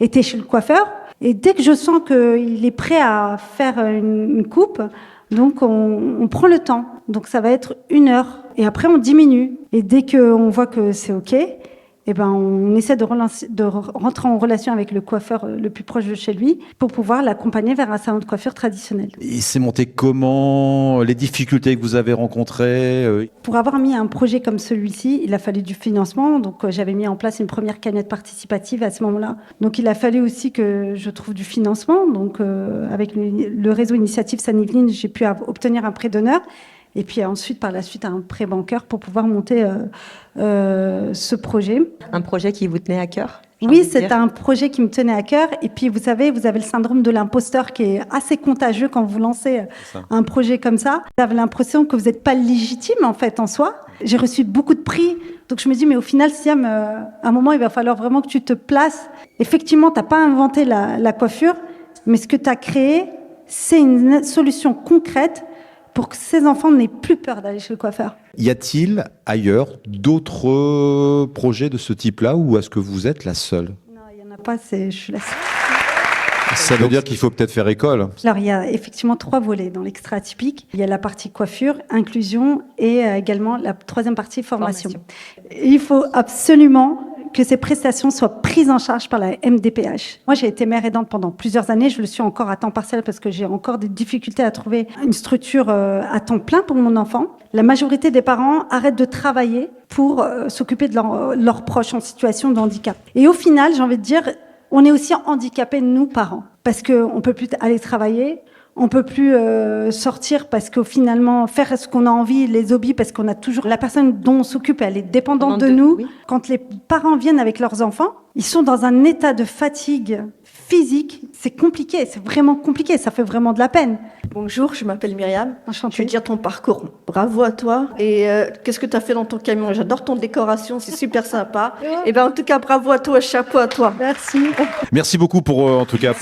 S21: été chez le coiffeur. Et dès que je sens qu'il est prêt à faire une coupe, donc on prend le temps. Donc ça va être 1 heure. Et après on diminue. Et dès qu'on voit que c'est OK, on essaie de rentrer en relation avec le coiffeur le plus proche de chez lui pour pouvoir l'accompagner vers un salon de coiffure traditionnel.
S1: Il s'est monté comment? Les difficultés que vous avez rencontrées?
S21: Pour avoir mis un projet comme celui-ci, il a fallu du financement. Donc, j'avais mis en place une première cagnotte participative à ce moment-là. Donc, il a fallu aussi que je trouve du financement. Donc, avec le réseau Initiative Saint-Yveline, j'ai pu obtenir un prêt d'honneur. Et puis ensuite, par la suite, un prêt bancaire pour pouvoir monter ce projet.
S2: Un projet qui vous tenait à cœur?
S21: Oui, c'est un projet qui me tenait à cœur. Et puis, vous savez, vous avez le syndrome de l'imposteur qui est assez contagieux quand vous lancez un projet comme ça. Vous avez l'impression que vous n'êtes pas légitime, en fait, en soi. J'ai reçu beaucoup de prix. Donc, je me dis, mais au final, Siam, à un moment, il va falloir vraiment que tu te places. Effectivement, tu n'as pas inventé la coiffure, mais ce que tu as créé, c'est une solution concrète pour que ces enfants n'aient plus peur d'aller chez le coiffeur.
S1: Y a-t-il ailleurs d'autres projets de ce type-là ou est-ce que vous êtes la seule?
S21: Non, il n'y en a pas, je suis la seule.
S1: Ça veut dire qu'il faut peut-être faire école.
S21: Alors, il y a effectivement 3 volets dans l'extra atypique. Il y a la partie coiffure, inclusion et également la 3e partie formation. Il faut absolument que ces prestations soient prises en charge par la MDPH. Moi, j'ai été mère aidante pendant plusieurs années. Je le suis encore à temps partiel parce que j'ai encore des difficultés à trouver une structure à temps plein pour mon enfant. La majorité des parents arrêtent de travailler pour s'occuper de leurs proches en situation de handicap. Et au final, j'ai envie de dire, on est aussi handicapés, nous, parents, parce qu'on ne peut plus aller travailler, on ne peut plus sortir parce que finalement, faire ce qu'on a envie, les hobbies, parce qu'on a toujours... La personne dont on s'occupe, elle est dépendante de nous. Oui. Quand les parents viennent avec leurs enfants, ils sont dans un état de fatigue physique. C'est compliqué, c'est vraiment compliqué, ça fait vraiment de la peine.
S3: Bonjour, je m'appelle Myriam.
S21: Enchantée.
S3: Je veux dire ton parcours. Bravo à toi. Et qu'est-ce que tu as fait dans ton camion? J'adore ton décoration, c'est super sympa. Et en tout cas, bravo à toi, chapeau à toi.
S21: Merci.
S1: Merci beaucoup en tout cas.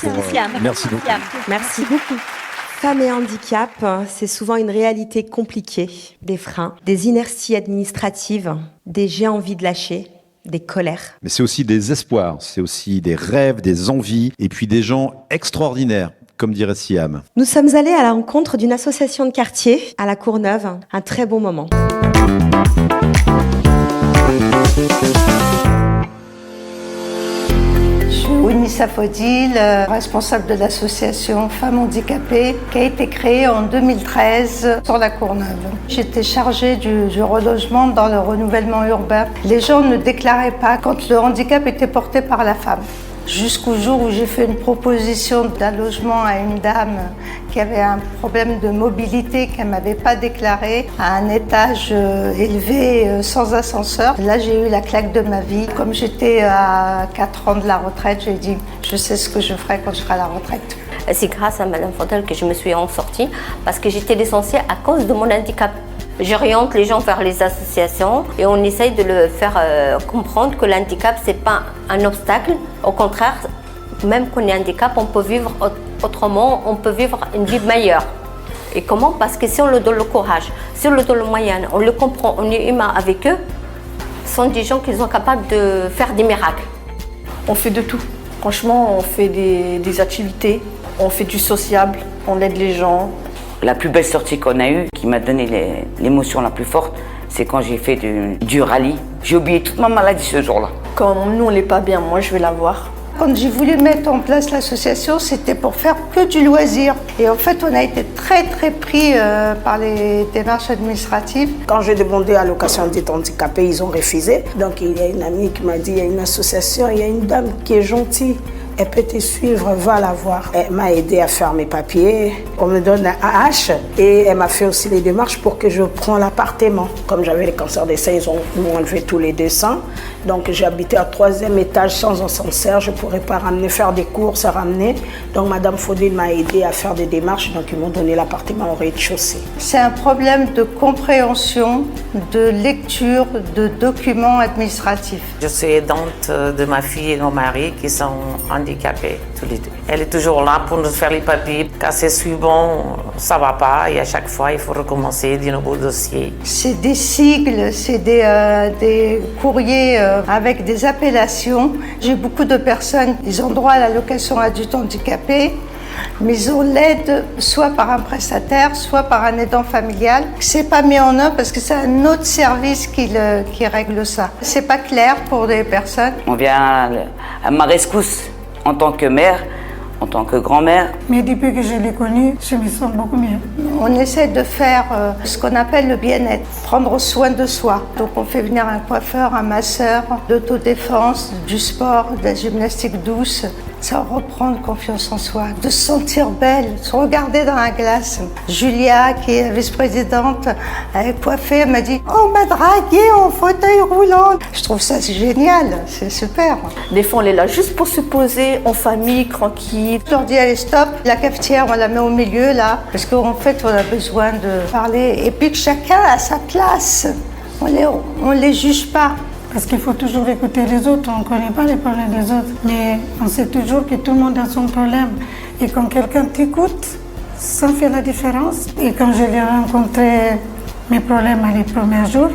S1: Merci beaucoup.
S2: Merci beaucoup. Femmes et handicap, c'est souvent une réalité compliquée. Des freins, des inerties administratives, des j'ai envie de lâcher, des colères.
S1: Mais c'est aussi des espoirs, c'est aussi des rêves, des envies, et puis des gens extraordinaires, comme dirait Siam.
S2: Nous sommes allés à la rencontre d'une association de quartier à la Courneuve. Un très bon moment.
S5: Winissa Fodil, responsable de l'association Femmes Handicapées, qui a été créée en 2013 sur la Courneuve. J'étais chargée du relogement dans le renouvellement urbain. Les gens ne déclaraient pas quand le handicap était porté par la femme. Jusqu'au jour où j'ai fait une proposition d'un logement à une dame qui avait un problème de mobilité qu'elle ne m'avait pas déclaré, à un étage élevé sans ascenseur. Là, j'ai eu la claque de ma vie. Comme j'étais à 4 ans de la retraite, j'ai dit « je sais ce que je ferai quand je serai à la retraite ».
S23: C'est grâce à Madame Fontel que je me suis en sortie parce que j'étais licenciée à cause de mon handicap. J'oriente les gens vers les associations et on essaye de le faire comprendre que l'handicap, ce n'est pas un obstacle. Au contraire, même qu'on est handicap, on peut vivre autrement, on peut vivre une vie meilleure. Et comment? Parce que si on leur donne le courage, si on leur donne le moyen, on le comprend, on est humain avec eux, ce sont des gens qui sont capables de faire des miracles.
S21: On fait de tout. Franchement, on fait des activités, on fait du sociable, on aide les gens.
S24: La plus belle sortie qu'on a eue, qui m'a donné l'émotion la plus forte, c'est quand j'ai fait du rallye. J'ai oublié toute ma maladie ce jour-là.
S21: Quand nous, on n'est pas bien, moi, je vais la voir.
S5: Quand j'ai voulu mettre en place l'association, c'était pour faire que du loisir. Et en fait, on a été très pris par les démarches administratives.
S25: Quand j'ai demandé à l'allocation d'aide handicapée, ils ont refusé. Donc il y a une amie qui m'a dit, il y a une association, il y a une dame qui est gentille. Elle peut te suivre, va la voir. Elle m'a aidé à faire mes papiers. On me donne un AH et elle m'a fait aussi les démarches pour que je prenne l'appartement. Comme j'avais le cancer des seins, ils m'ont enlevé tous les 200. Donc j'ai habité au 3e étage sans ascenseur. Je ne pourrais pas faire des courses, ramener. Donc Madame Faudil m'a aidé à faire des démarches. Donc ils m'ont donné l'appartement au rez-de-chaussée.
S5: C'est un problème de compréhension, de lecture, de documents administratifs.
S26: Je suis aidante de ma fille et mon mari qui sont handicapés tous les deux. Elle est toujours là pour nous faire les papiers. Quand c'est suivant, ça ne va pas et à chaque fois, il faut recommencer de nouveaux dossiers.
S5: C'est des sigles, c'est des courriers avec des appellations. J'ai beaucoup de personnes, ils ont droit à l'allocation adulte handicapé, mais ils ont l'aide soit par un prestataire, soit par un aidant familial. C'est pas mis en œuvre parce que c'est un autre service qui règle ça. C'est pas clair pour des personnes.
S24: On vient à ma rescousse en tant que mère, en tant que grand-mère.
S4: Mais depuis que je l'ai connu, je me sens beaucoup mieux.
S5: On essaie de faire ce qu'on appelle le bien-être, prendre soin de soi. Donc on fait venir un coiffeur, un masseur, l'autodéfense, du sport, de la gymnastique douce. Ça reprendre confiance en soi, de se sentir belle, se regarder dans la glace. Julia, qui est vice-présidente, elle est coiffée, elle m'a dit « On m'a draguée en fauteuil roulant ». Je trouve ça génial, c'est super.
S3: Des fois, on est là juste pour se poser en famille, tranquille.
S5: Je leur dis « Allez, stop ». La cafetière, on la met au milieu, là, parce qu'en fait, on a besoin de parler. Et puis que chacun a sa place. On les juge pas.
S4: Parce qu'il faut toujours écouter les autres, on ne connaît pas les problèmes des autres. Mais on sait toujours que tout le monde a son problème. Et quand quelqu'un t'écoute, ça fait la différence. Et quand je l'ai rencontré, mes problèmes les premiers jours,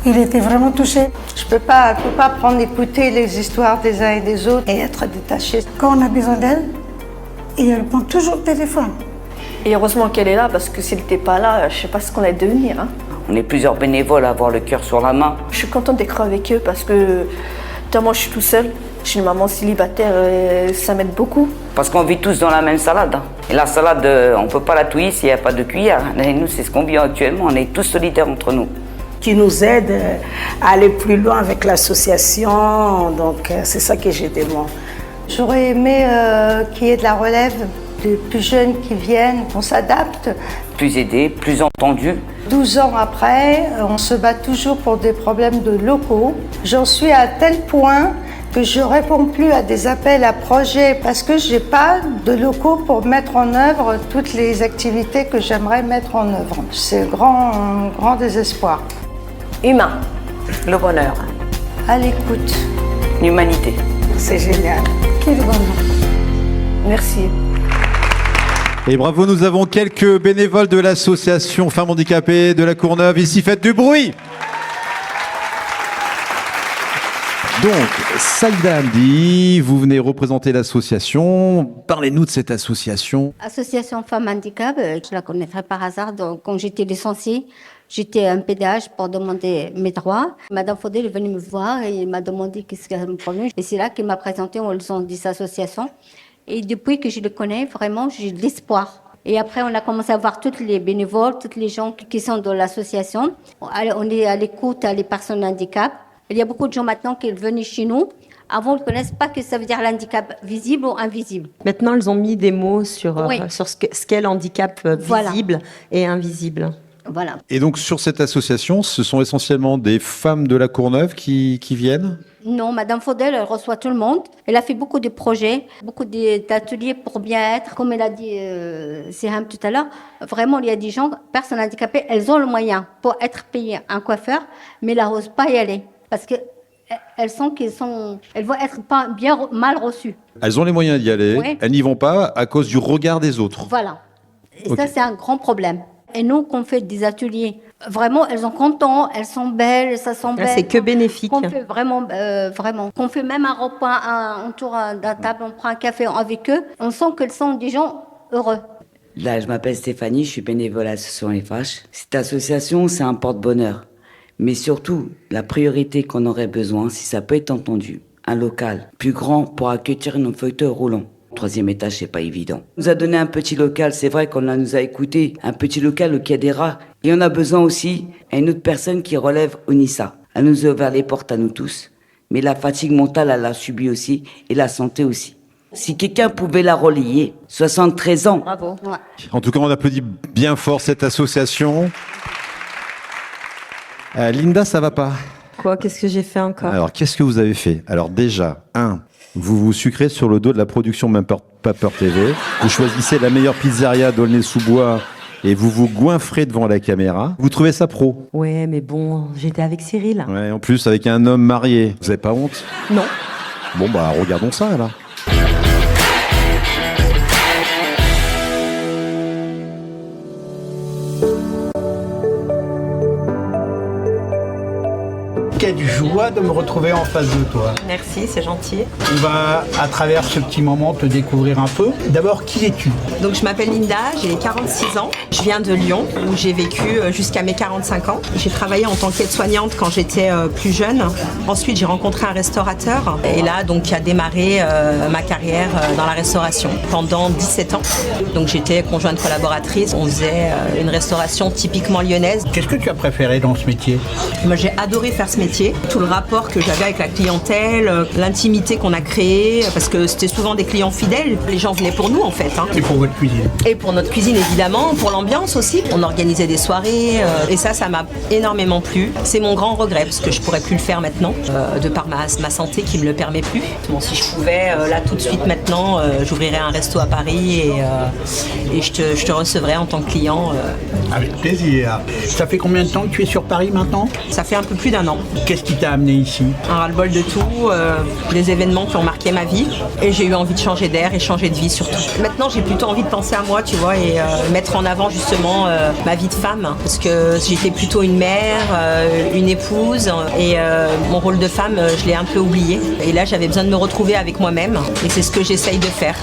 S4: il était vraiment touché.
S5: Je ne peux pas prendre écouter les histoires des uns et des autres et être détaché.
S4: Quand on a besoin d'elle, et elle prend toujours le téléphone.
S3: Et heureusement qu'elle est là, parce que si elle n'était pas là, je ne sais pas ce qu'on allait devenir. Hein.
S24: On est plusieurs bénévoles à avoir le cœur sur la main.
S3: Je suis contente d'être avec eux parce que moi je suis tout seule. Je suis une maman célibataire et ça m'aide beaucoup.
S24: Parce qu'on vit tous dans la même salade. Et la salade, on ne peut pas la touiller s'il n'y a pas de cuillère. Et nous, c'est ce qu'on vit actuellement. On est tous solidaires entre nous.
S25: Qui nous aide à aller plus loin avec l'association. Donc c'est ça que j'ai demandé.
S5: J'aurais aimé qu'il y ait de la relève, des plus jeunes qui viennent, qu'on s'adapte.
S24: Plus aidés, plus entendus.
S5: 12 ans après, on se bat toujours pour des problèmes de locaux. J'en suis à tel point que je ne réponds plus à des appels à projets parce que je n'ai pas de locaux pour mettre en œuvre toutes les activités que j'aimerais mettre en œuvre. C'est un grand désespoir.
S3: Humain, le bonheur.
S5: À l'écoute.
S24: L'humanité.
S25: C'est génial.
S4: Quel bonheur.
S3: Merci.
S1: Et bravo, nous avons quelques bénévoles de l'association Femmes Handicapées de la Courneuve. Ici, faites du bruit. Donc, Saïda Hamdi, vous venez représenter l'association. Parlez-nous de cette association.
S19: Association Femmes Handicap, je la connaîtrais par hasard. Donc, quand j'étais licenciée, j'étais à un pédage pour demander mes droits. Madame Faudel est venue me voir et m'a demandé qu'est-ce qu'il y a de problème. Et c'est là qu'elle m'a présenté aux gens de cette association. Et depuis que je le connais, vraiment, j'ai de l'espoir. Et après, on a commencé à voir tous les bénévoles, tous les gens qui sont dans l'association. On est à l'écoute des personnes handicap. Il y a beaucoup de gens maintenant qui viennent chez nous. Avant, ils ne connaissent pas que ça veut dire l'handicap visible ou invisible.
S2: Maintenant, ils ont mis des mots sur, sur ce qu'est le handicap visible et invisible.
S19: Voilà.
S1: Et donc, sur cette association, ce sont essentiellement des femmes de la Courneuve qui viennent ?
S19: Non, Madame Faudel, elle reçoit tout le monde. Elle a fait beaucoup de projets, beaucoup d'ateliers pour bien-être. Comme elle a dit Siham tout à l'heure, vraiment, il y a des gens, personnes handicapées, elles ont le moyen pour être payées un coiffeur, mais elles n'osent pas y aller. Parce qu'elles sentent elles vont être pas bien mal reçues.
S1: Elles ont les moyens d'y aller,
S19: Oui.
S1: Elles n'y vont pas à cause du regard des autres.
S19: Voilà. Et
S1: Ok.
S19: ça, c'est un grand problème. Et nous, qu'on fait des ateliers, vraiment, elles sont contentes, elles sont belles, ça sent belle.
S2: C'est que bénéfique.
S19: Qu'on fait vraiment. Qu'on fait même un repas autour d'un table, on prend un café avec eux, on sent qu'elles sont des gens heureux.
S24: Là, je m'appelle Stéphanie, je suis bénévole à l'association FH. Cette association, c'est un porte-bonheur. Mais surtout, la priorité qu'on aurait besoin, si ça peut être entendu, un local plus grand pour accueillir nos fauteuils roulants. 3e étage, c'est pas évident. On nous a donné un petit local, c'est vrai qu'on nous a écouté, un petit local au Quai des Rats. Et on a besoin aussi d'une autre personne qui relève Onissa. Elle nous a ouvert les portes à nous tous. Mais la fatigue mentale, elle l'a subi aussi, et la santé aussi. Si quelqu'un pouvait la relayer, 73 ans.
S19: Bravo. Ouais.
S1: En tout cas, on applaudit bien fort cette association. Linda, ça va pas?
S2: Quoi? Qu'est-ce que j'ai fait encore?
S1: Alors, qu'est-ce que vous avez fait? Alors déjà, vous vous sucrez sur le dos de la production Paper TV. Vous choisissez la meilleure pizzeria d'Aulnay-sous-Bois et vous vous goinfrez devant la caméra. Vous trouvez ça pro?
S2: Ouais, mais bon, j'étais avec Cyril.
S1: Ouais, en plus, avec un homme marié. Vous avez pas honte?
S2: Non.
S1: Bon, bah, regardons ça, alors.
S6: Quelle joie de me retrouver en face de toi.
S2: Merci, c'est gentil.
S6: On va, à travers ce petit moment, te découvrir un peu. D'abord, qui es-tu?
S2: Donc je m'appelle Linda, j'ai 46 ans. Je viens de Lyon, où j'ai vécu jusqu'à mes 45 ans. J'ai travaillé en tant qu'aide-soignante quand j'étais plus jeune. Ensuite, j'ai rencontré un restaurateur. Et là, donc, qui a démarré ma carrière dans la restauration pendant 17 ans. Donc j'étais conjointe collaboratrice. On faisait une restauration typiquement lyonnaise.
S6: Qu'est-ce que tu as préféré dans ce métier?
S2: Moi, j'ai adoré faire ce métier. Tout le rapport que j'avais avec la clientèle, l'intimité qu'on a créée, parce que c'était souvent des clients fidèles. Les gens venaient pour nous, en fait.
S6: Et pour votre cuisine?
S2: Et pour notre cuisine, évidemment. Pour l'ambiance aussi. On organisait des soirées. Et ça m'a énormément plu. C'est mon grand regret, parce que je pourrais plus le faire maintenant, de par ma santé qui me le permet plus. Bon, si je pouvais, là, tout de suite, maintenant, j'ouvrirais un resto à Paris et je te recevrais en tant que client.
S6: Avec plaisir. Ça fait combien de temps que tu es sur Paris maintenant?
S2: Ça fait un peu plus d'1 an.
S6: Qu'est-ce qui t'a amené ici?
S2: Un ras-le-bol de tout, des événements qui ont marqué ma vie. Et j'ai eu envie de changer d'air et changer de vie surtout. Maintenant, j'ai plutôt envie de penser à moi, tu vois, et mettre en avant justement ma vie de femme. Parce que j'étais plutôt une mère, une épouse. Et mon rôle de femme, je l'ai un peu oublié. Et là, j'avais besoin de me retrouver avec moi-même. Et c'est ce que j'essaye de faire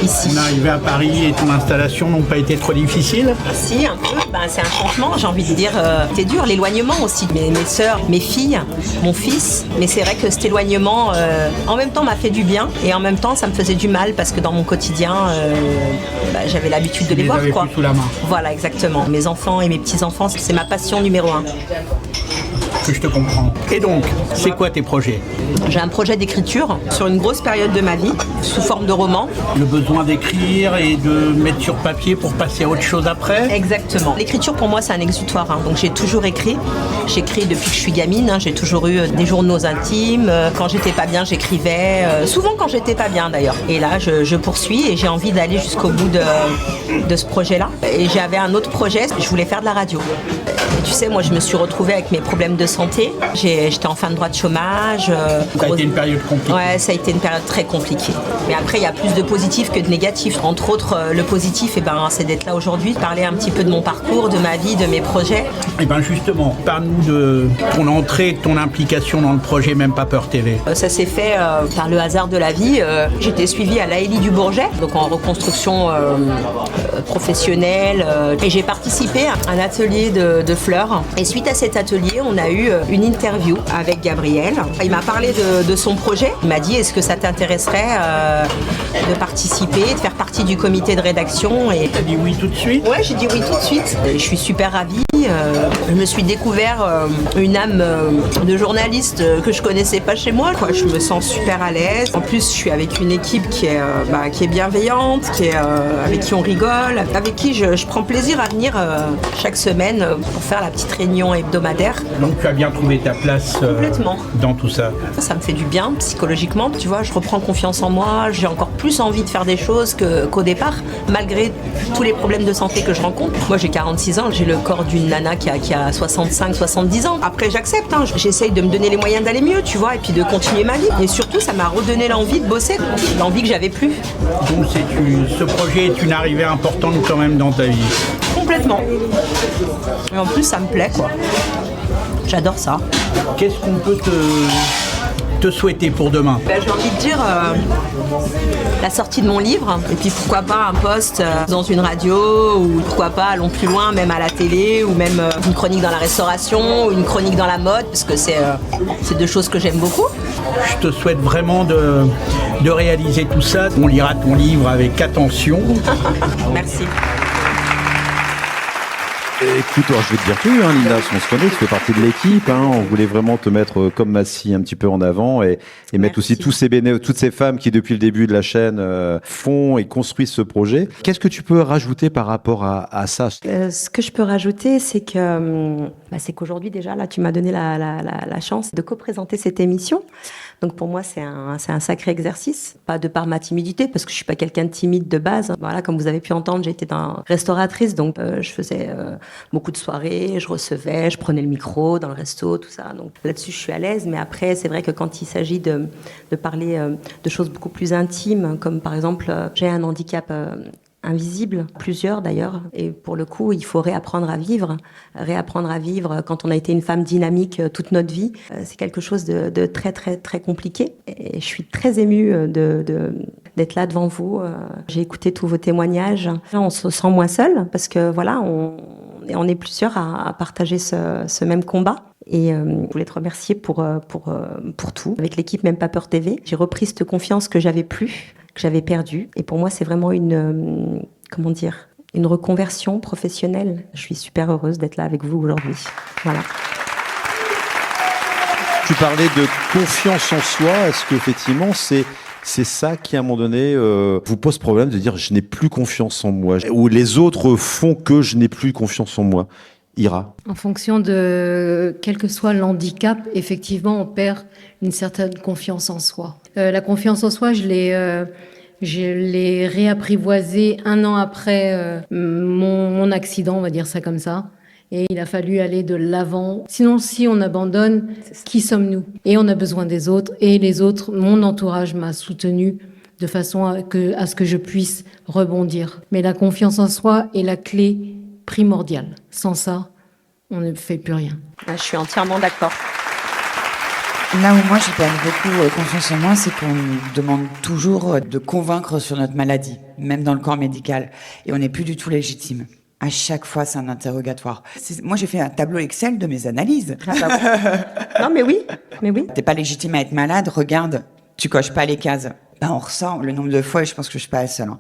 S2: ici.
S6: On est arrivé à Paris et ton installation n'ont pas été trop difficiles?
S2: Si, un peu. C'est un changement, j'ai envie de dire. C'est dur, l'éloignement aussi. Mes sœurs, mes filles, mon fils. Mais c'est vrai que cet éloignement, en même temps, m'a fait du bien. Et en même temps, ça me faisait du mal parce que dans mon quotidien, j'avais l'habitude de les voir.
S6: Plus sous la main.
S2: Voilà, exactement. Mes enfants et mes petits-enfants, c'est ma passion numéro 1.
S6: Que je te comprends. Et donc, c'est quoi tes projets?
S2: J'ai un projet d'écriture sur une grosse période de ma vie, sous forme de roman.
S6: Le besoin d'écrire et de mettre sur papier pour passer à autre chose après?
S2: Exactement. L'écriture, pour moi, c'est un exutoire. Donc, j'ai toujours écrit. J'écris depuis que je suis gamine. J'ai toujours eu des journaux intimes. Quand j'étais pas bien, j'écrivais. Souvent quand j'étais pas bien, d'ailleurs. Et là, je poursuis et j'ai envie d'aller jusqu'au bout de ce projet-là. Et j'avais un autre projet. Je voulais faire de la radio. Et tu sais, moi, je me suis retrouvée avec mes problèmes de santé. J'étais en fin de droit de chômage.
S6: Ça a été une période compliquée.
S2: Ouais, ça a été une période très compliquée. Mais après, il y a plus de positifs que de négatifs. Entre autres, le positif, c'est d'être là aujourd'hui, de parler un petit peu de mon parcours, de ma vie, de mes projets.
S6: Et bien justement, parle-nous de ton entrée, de ton implication dans le projet Même pas peur TV.
S2: Ça s'est fait par le hasard de la vie. J'étais suivie à l'Aélie du Bourget, donc en reconstruction professionnelle. Et j'ai participé à un atelier de fleurs. Et suite à cet atelier, on a eu une interview avec Gabriel. Il m'a parlé de son projet. Il m'a dit, est-ce que ça t'intéresserait de participer, de faire partie du comité de rédaction? Et
S6: t'as dit oui tout de suite?
S2: Ouais, j'ai dit oui tout de suite. Et je suis super ravie. Je me suis découvert une âme de journaliste que je connaissais pas chez moi. Je me sens super à l'aise. En plus, je suis avec une équipe qui est bienveillante, avec qui on rigole, avec qui je prends plaisir à venir chaque semaine pour faire la petite réunion hebdomadaire.
S6: Donc tu as bien trouvé ta place dans tout ça.
S2: Ça me fait du bien psychologiquement, tu vois, je reprends confiance en moi, j'ai encore plus envie de faire des choses qu'au départ, malgré tous les problèmes de santé que je rencontre. Moi j'ai 46 ans, j'ai le corps d'une nana qui a 65-70 ans. Après j'accepte, j'essaye de me donner les moyens d'aller mieux, tu vois, et puis de continuer ma vie. Et surtout ça m'a redonné l'envie de bosser, l'envie que j'avais plus.
S6: Donc ce projet est une arrivée importante quand même dans ta vie.
S2: Complètement. Et en plus ça me plaît quoi. J'adore ça.
S6: Qu'est-ce qu'on peut te souhaiter pour demain?
S2: J'ai envie de dire la sortie de mon livre et puis pourquoi pas un poste dans une radio ou pourquoi pas allons plus loin même à la télé ou même une chronique dans la restauration ou une chronique dans la mode parce que c'est deux choses que j'aime beaucoup.
S6: Je te souhaite vraiment de réaliser tout ça. On lira ton livre avec attention.
S2: Merci.
S1: Écoute, alors je vais te dire tout, Linda, on se connaît, tu fais partie de l'équipe, on voulait vraiment te mettre comme Massy un petit peu en avant et mettre aussi toutes ces femmes qui depuis le début de la chaîne font et construisent ce projet. Qu'est-ce que tu peux rajouter par rapport à ça?
S2: Ce que je peux rajouter, c'est qu'aujourd'hui déjà, là, tu m'as donné la chance de co-présenter cette émission. Donc pour moi, c'est un sacré exercice, pas de par ma timidité, parce que je suis pas quelqu'un de timide de base. Voilà, comme vous avez pu entendre, j'étais restauratrice, donc je faisais beaucoup de soirées, je recevais, je prenais le micro dans le resto, tout ça. Donc là-dessus, je suis à l'aise. Mais après, c'est vrai que quand il s'agit de parler de choses beaucoup plus intimes, comme par exemple, j'ai un handicap invisibles, plusieurs d'ailleurs. Et pour le coup, il faut réapprendre à vivre quand on a été une femme dynamique toute notre vie. C'est quelque chose de très, très, très compliqué. Et je suis très émue d'être là devant vous. J'ai écouté tous vos témoignages. On se sent moins seul parce que voilà, on est plusieurs à partager ce même combat. Et je voulais te remercier pour tout. Avec l'équipe Même pas peur TV, j'ai repris cette confiance que j'avais plus, que j'avais perdue. Et pour moi, c'est vraiment une reconversion professionnelle. Je suis super heureuse d'être là avec vous aujourd'hui. Voilà.
S1: Tu parlais de confiance en soi. Est-ce qu'effectivement, c'est ça qui, à un moment donné, vous pose problème de dire « je n'ai plus confiance en moi » ou les autres font que je n'ai plus confiance en moi? Ira.
S20: En fonction de quel que soit l'handicap, effectivement, on perd une certaine confiance en soi. La confiance en soi, je l'ai réapprivoisée 1 an après mon accident, on va dire ça comme ça. Et il a fallu aller de l'avant. Sinon, si on abandonne, qui sommes-nous? Et on a besoin des autres. Et les autres, mon entourage m'a soutenue de façon à ce que je puisse rebondir. Mais la confiance en soi est la clé primordiale. Sans ça, on ne fait plus rien.
S2: Je suis entièrement d'accord.
S7: Là où moi j'ai perdu beaucoup confiance en moi, c'est qu'on nous demande toujours de convaincre sur notre maladie, même dans le corps médical. Et on n'est plus du tout légitime. À chaque fois, c'est un interrogatoire. Moi, j'ai fait un tableau Excel de mes analyses.
S2: Non, mais oui.
S7: T'es pas légitime à être malade, regarde, tu coches pas les cases. On ressort le nombre de fois, et je pense que je suis pas la seule,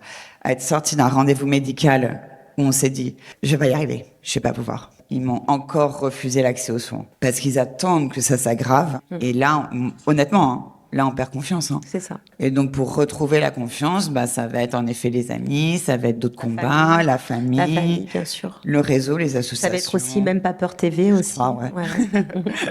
S7: à être sortie d'un rendez-vous médical où on s'est dit, je vais y arriver, je vais pas pouvoir. Ils m'ont encore refusé l'accès aux soins parce qu'ils attendent que ça s'aggrave. Et là, honnêtement, là, on perd confiance.
S2: C'est ça.
S7: Et donc, pour retrouver la confiance, ça va être en effet les amis, ça va être d'autres combats, la famille,
S2: bien sûr.
S7: Le réseau, les associations.
S2: Ça va être aussi Même pas peur TV aussi.
S7: Ah ouais.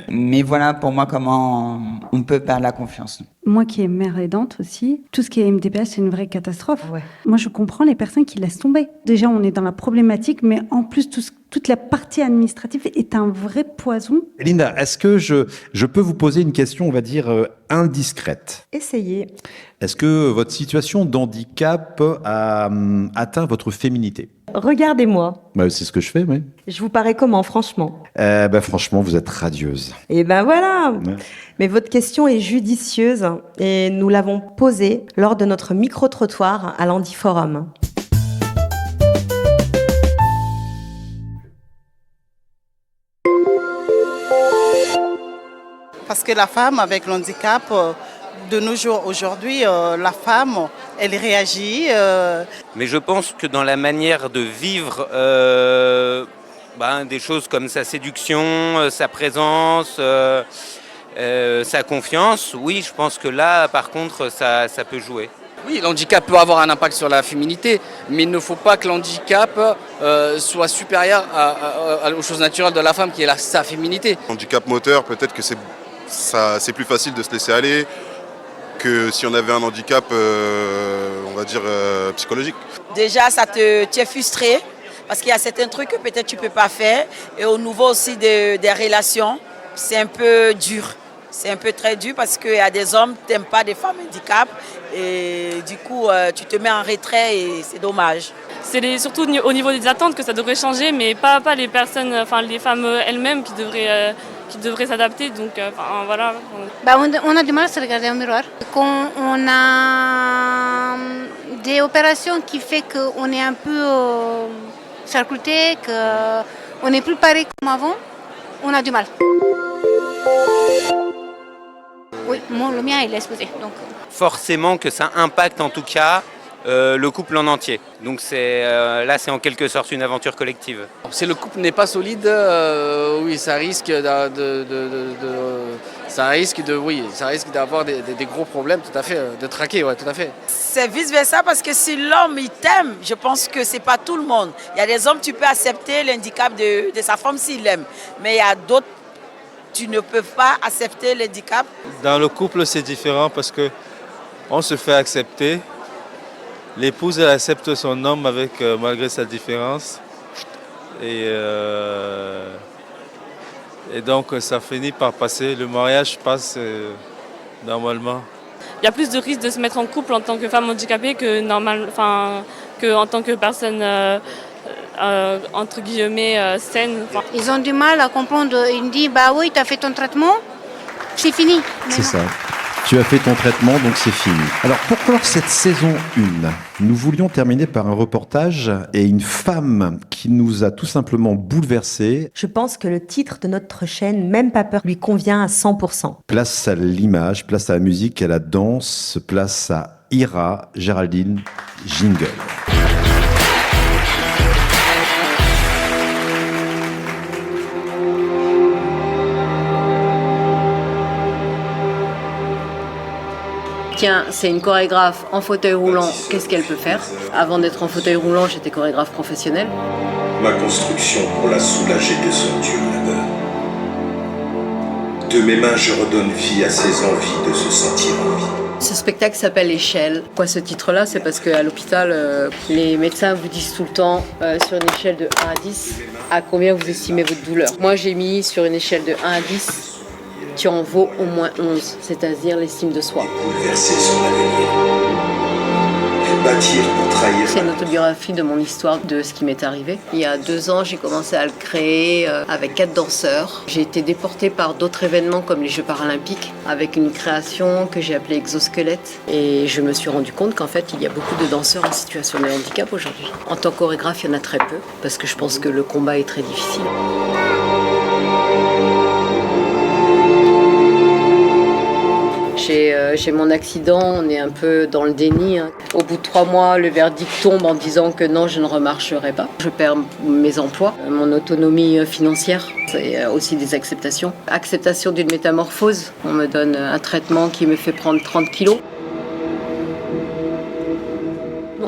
S7: Mais voilà pour moi comment on peut perdre la confiance.
S8: Moi qui est mère aidante aussi, tout ce qui est MDPH, c'est une vraie catastrophe. Ouais. Moi, je comprends les personnes qui laissent tomber. Déjà, on est dans la problématique, mais en plus, toute la partie administrative est un vrai poison.
S1: Linda, est-ce que je peux vous poser une question, on va dire, indiscrète?
S2: Essayez.
S1: Est-ce que votre situation d'handicap a atteint votre féminité?
S2: Regardez-moi.
S1: C'est ce que je fais, oui.
S2: Je vous parais comment, franchement?
S1: Franchement, vous êtes radieuse.
S2: Et voilà.
S1: Ouais.
S2: Mais votre question est judicieuse et nous l'avons posée lors de notre micro-trottoir à l'Handiforum.
S10: Parce que la femme avec l'handicap, de nos jours aujourd'hui, la femme, elle réagit.
S12: Mais je pense que dans la manière de vivre des choses comme sa séduction, sa présence, sa confiance, oui, je pense que là, par contre, ça peut jouer.
S14: Oui, l'handicap peut avoir un impact sur la féminité, mais il ne faut pas que l'handicap soit supérieur aux choses naturelles de la femme, qui est sa féminité.
S18: Handicap moteur, peut-être que c'est plus facile de se laisser aller que si on avait un handicap, on va dire, psychologique.
S27: Déjà, tu es frustré parce qu'il y a certains trucs que peut-être tu ne peux pas faire. Et au niveau aussi des relations, c'est un peu dur. C'est un peu très dur parce qu'il y a des hommes qui n'aiment pas des femmes handicap. Et du coup, tu te mets en retrait et c'est dommage.
S28: C'est surtout au niveau des attentes que ça devrait changer, mais pas les personnes, les femmes elles-mêmes qui devraient s'adapter. Donc, voilà.
S29: On a du mal à se regarder au miroir. Quand on a des opérations qui font qu'on est un peu charcuté, qu'on n'est plus pareil comme avant, on a du mal. Oui, le mien il est exposé. Donc.
S12: Forcément que ça impacte en tout cas le couple en entier. Donc là c'est en quelque sorte une aventure collective.
S14: Si le couple n'est pas solide, oui, ça risque d'avoir des gros problèmes, tout à fait, de traquer, ouais, tout à fait.
S27: C'est vice-versa parce que si l'homme il t'aime, je pense que c'est pas tout le monde. Il y a des hommes, tu peux accepter l'handicap de sa femme s'il l'aime, mais il y a d'autres, tu ne peux pas accepter l'handicap.
S30: Dans le couple, c'est différent parce que on se fait accepter. L'épouse, elle accepte son homme malgré sa différence. Et donc, ça finit par passer. Le mariage passe normalement.
S28: Il y a plus de risques de se mettre en couple en tant que femme handicapée que qu'en tant que personne entre guillemets saine.
S29: Ils ont du mal à comprendre. Ils me disent bah oui, tu as fait ton traitement, c'est fini.
S1: C'est ça. Tu as fait ton traitement, donc c'est fini. Alors, pour clore cette saison 1, nous voulions terminer par un reportage et une femme qui nous a tout simplement bouleversés.
S2: Je pense que le titre de notre chaîne, Même pas peur, lui convient à 100%.
S1: Place à l'image, place à la musique, à la danse, place à Ira, Géraldine, jingle.
S20: Tiens, c'est une chorégraphe en fauteuil roulant, qu'est-ce qu'elle peut faire? Avant d'être en fauteuil roulant, j'étais chorégraphe professionnelle.
S9: Ma construction pour la soulager de son dur labeur. De mes mains, je redonne vie à ses envies de se sentir en vie.
S20: Ce spectacle s'appelle L'échelle. Pourquoi ce titre-là? C'est parce qu'à l'hôpital, les médecins vous disent tout le temps, sur une échelle de 1 à 10, à combien vous estimez votre douleur. Moi, j'ai mis sur une échelle de 1 à 10, tu en vaux au moins 11, c'est-à-dire l'estime de soi.
S9: Bouleverser son avenir. Bâtir pour trahir.
S20: C'est une autobiographie de mon histoire, de ce qui m'est arrivé. Il y a 2 ans, j'ai commencé à le créer avec 4 danseurs. J'ai été déportée par d'autres événements comme les Jeux paralympiques, avec une création que j'ai appelée Exosquelette. Et je me suis rendu compte qu'en fait, il y a beaucoup de danseurs en situation de handicap aujourd'hui. En tant que chorégraphe, il y en a très peu, parce que je pense que le combat est très difficile. J'ai mon accident, on est un peu dans le déni. Au bout de 3 mois, le verdict tombe en disant que non, je ne remarcherai pas. Je perds mes emplois, mon autonomie financière, c'est aussi des acceptations. Acceptation d'une métamorphose, on me donne un traitement qui me fait prendre 30 kilos.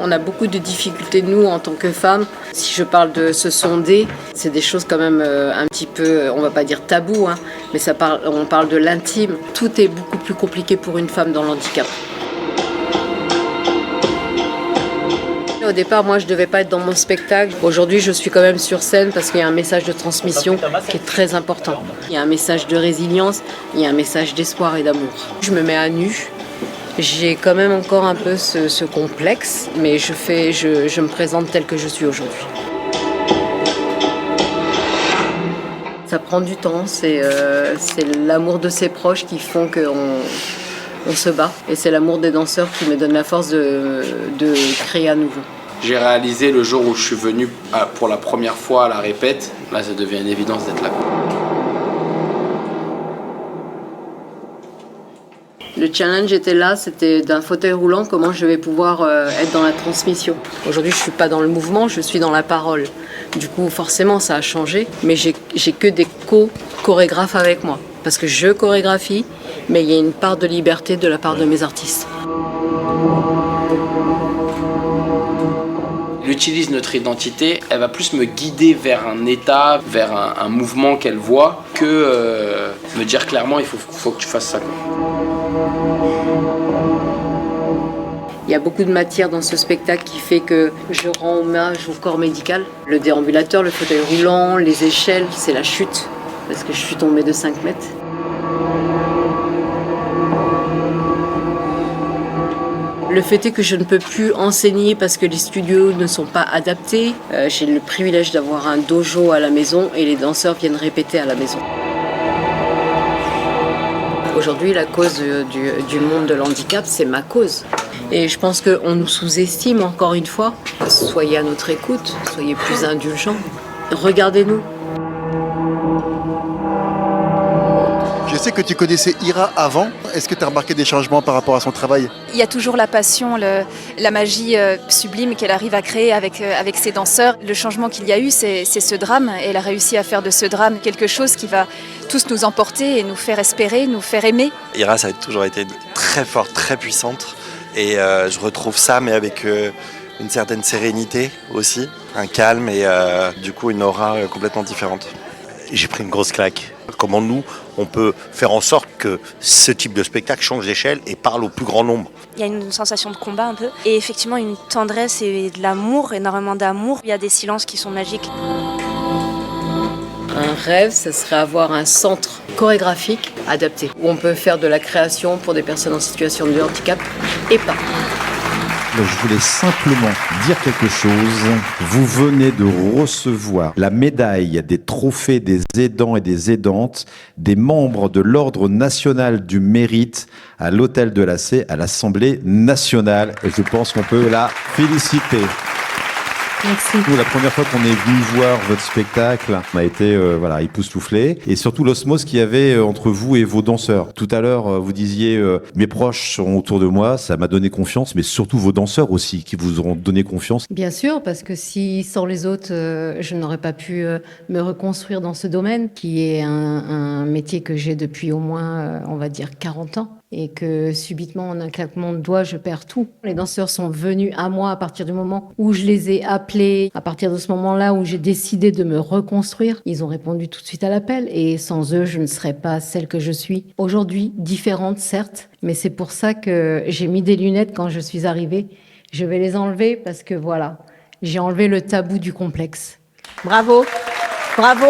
S20: On a beaucoup de difficultés, nous, en tant que femmes. Si je parle de se sonder, c'est des choses quand même un petit peu, on va pas dire tabou, hein, mais on parle de l'intime. Tout est beaucoup plus compliqué pour une femme dans le handicap. Au départ, moi, je devais pas être dans mon spectacle. Aujourd'hui, je suis quand même sur scène parce qu'il y a un message de transmission qui est très important. Il y a un message de résilience, il y a un message d'espoir et d'amour. Je me mets à nu. J'ai quand même encore un peu ce complexe, mais je me présente telle que je suis aujourd'hui. Ça prend du temps, c'est l'amour de ses proches qui font qu'on se bat. Et c'est l'amour des danseurs qui me donne la force de créer à nouveau.
S14: J'ai réalisé le jour où je suis venu pour la première fois à la répète, là ça devient une évidence d'être là.
S20: Le challenge était là, c'était d'un fauteuil roulant, comment je vais pouvoir être dans la transmission. Aujourd'hui, je ne suis pas dans le mouvement, je suis dans la parole. Du coup, forcément, ça a changé, mais j'ai que des chorégraphes avec moi. Parce que je chorégraphie, mais il y a une part de liberté de la part de mes artistes.
S14: Elle utilise notre identité, elle va plus me guider vers un état, vers un mouvement qu'elle voit, que me dire clairement il faut que tu fasses ça.
S20: Il y a beaucoup de matière dans ce spectacle qui fait que je rends hommage au corps médical. Le déambulateur, le fauteuil roulant, les échelles, c'est la chute, parce que je suis tombée de 5 mètres. Le fait est que je ne peux plus enseigner parce que les studios ne sont pas adaptés. J'ai le privilège d'avoir un dojo à la maison et les danseurs viennent répéter à la maison. Aujourd'hui, la cause du monde de l'handicap, c'est ma cause. Et je pense qu'on nous sous-estime encore une fois. Soyez à notre écoute, soyez plus indulgents. Regardez-nous.
S11: Je sais que tu connaissais Ira avant. Est-ce que tu as remarqué des changements par rapport à son travail?
S13: Il y a toujours la passion, la magie sublime qu'elle arrive à créer avec ses danseurs. Le changement qu'il y a eu, c'est ce drame. Elle a réussi à faire de ce drame quelque chose qui va tous nous emporter et nous faire espérer, nous faire aimer.
S15: Ira, ça a toujours été très forte, très puissante. Et je retrouve ça, mais avec une certaine sérénité aussi, un calme et du coup une aura complètement différente.
S16: J'ai pris une grosse claque. Comment nous, on peut faire en sorte que ce type de spectacle change d'échelle et parle au plus grand nombre.
S17: Il y a une sensation de combat un peu et effectivement une tendresse et de l'amour, énormément d'amour. Il y a des silences qui sont magiques.
S20: Un rêve, ce serait avoir un centre chorégraphique adapté où on peut faire de la création pour des personnes en situation de handicap et pas.
S1: Je voulais simplement dire quelque chose. Vous venez de recevoir la médaille des trophées des aidants et des aidantes des membres de l'Ordre national du mérite à l'Hôtel de la C à l'Assemblée nationale. Et je pense qu'on peut la féliciter.
S8: Merci.
S1: Nous, la première fois qu'on est venu voir votre spectacle, on a été époustouflés. Et surtout l'osmose qu'il y avait entre vous et vos danseurs. Tout à l'heure, vous disiez mes proches sont autour de moi, ça m'a donné confiance, mais surtout vos danseurs aussi, qui vous auront donné confiance.
S20: Bien sûr, parce que si sans les autres, je n'aurais pas pu me reconstruire dans ce domaine, qui est un métier que j'ai depuis au moins, on va dire, 40 ans. Et que subitement, en un claquement de doigts, je perds tout. Les danseurs sont venus à moi à partir du moment où je les ai appelés, à partir de ce moment-là où j'ai décidé de me reconstruire. Ils ont répondu tout de suite à l'appel et sans eux, je ne serais pas celle que je suis. Aujourd'hui, différente certes, mais c'est pour ça que j'ai mis des lunettes quand je suis arrivée. Je vais les enlever parce que voilà, j'ai enlevé le tabou du complexe.
S2: Bravo, bravo.